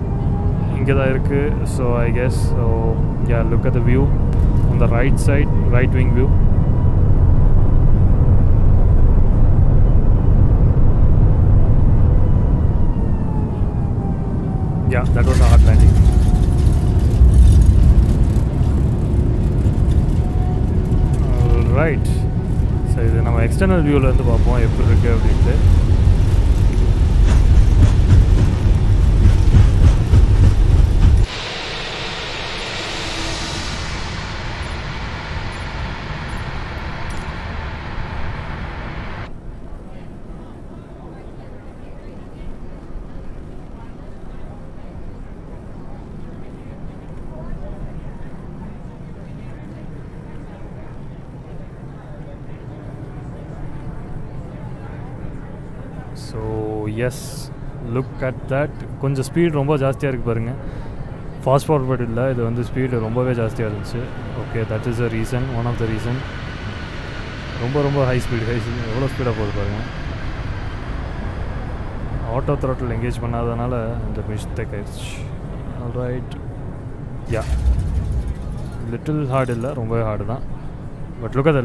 இங்கே தான் இருக்குது. So I guess, so yeah, look at the view on the right side, right wing view. Yeah, that was a hard landing. Right, so இது நம்ம external வியூவிலேருந்து பார்ப்போம் எப்படி இருக்குது அப்படின்ட்டு. So yes, look at that. கொஞ்சம் ஸ்பீட் ரொம்ப ஜாஸ்தியாக இருக்குது பாருங்கள். ஃபாஸ்ட் ஃபார்வர்ட் இல்லை, இது வந்து ஸ்பீடு ரொம்பவே ஜாஸ்தியாக இருந்துச்சு. Okay, that is a reason, one of the reason. ரொம்ப ஹை ஸ்பீடு எவ்வளோ ஸ்பீடாக போகுது பாருங்கள். ஆட்டோ த்ராட்டில் எங்கேஜ் பண்ணாதனால இந்த மிஸ்டேக் ஆயிடுச்சு. ஆல்ரைட், யா, லிட்டில் ஹார்டு இல்லை, ரொம்பவே ஹார்டு தான். பட் லுக் அட்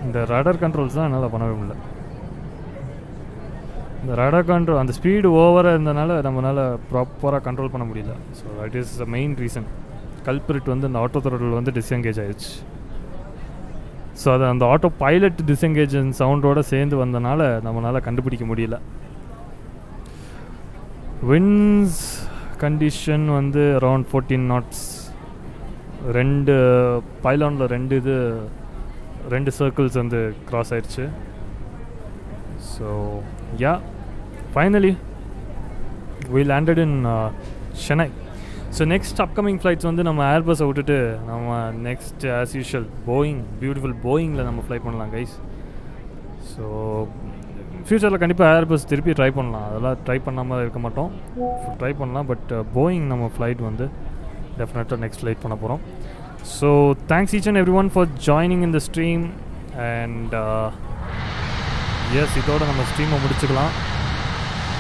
இந்த ரடர் கண்ட்ரோல்ஸ் தான் என்னால் பண்ணவே முடியல. இந்த ரடர் கண்ட்ரோல், அந்த ஸ்பீடு ஓவராக இருந்தனால நம்மளால் ப்ராப்பராக கண்ட்ரோல் பண்ண முடியல. So that is the main reason. Culprit வந்து அந்த ஆட்டோ த்ராட்டில் வந்து டிஸ்எங்கேஜ் ஆயிடுச்சு. ஸோ அது அந்த ஆட்டோ பைலட் டிஸ்எங்கேஜ் சவுண்டோடு சேர்ந்து வந்தனால நம்மளால் கண்டுபிடிக்க முடியல. விண்ட்ஸ் கண்டிஷன் வந்து அரவுண்ட் 14 knots. 2 பைலானில் 2 சர்க்கிள்ஸ் வந்து க்ராஸ் ஆயிடுச்சு. So yeah, finally we landed in Chennai. So next upcoming flights வந்து நம்ம ஏர்பஸை விட்டுட்டு நம்ம நெக்ஸ்ட் ஆஸ் யூஷுவல் பியூட்டிஃபுல் போயிங்கில் நம்ம ஃப்ளை பண்ணலாம் கைஸ். ஸோ ஃப்யூச்சரில் கண்டிப்பாக ஏர்பஸ் திருப்பி ட்ரை பண்ணலாம். அதெல்லாம் ட்ரை பண்ணாமல் இருக்க மாட்டோம், ட்ரை பண்ணலாம். பட் போயிங் நம்ம ஃப்ளைட் வந்து டெஃபினட்டாக நெக்ஸ்ட் ஃப்ளைட் பண்ண போகிறோம். So thanks each and every one for joining in the stream. And yes, இதோட நம்ம ஸ்ட்ரீமை முடிச்சுக்கலாம்.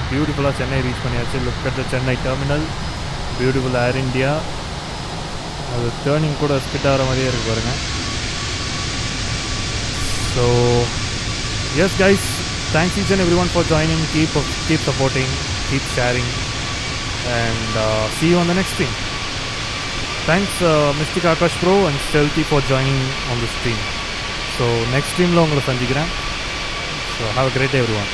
பியூட்டிஃபுல்லாக சென்னை ரீச் பண்ணியாச்சு. Look at the Chennai terminal, beautiful Air India. அது டேர்னிங் கூட ஸ்கிட் ஆகிற மாதிரியே இருக்குது பாருங்கள். So yes guys, thanks each and every one for joining. Keep supporting, keep sharing, and see you on the next stream. Thanks Mystic Akash Pro and Stealthy for joining on the stream. So next streamல உங்களை சந்திக்கிறேன். So have a great day everyone.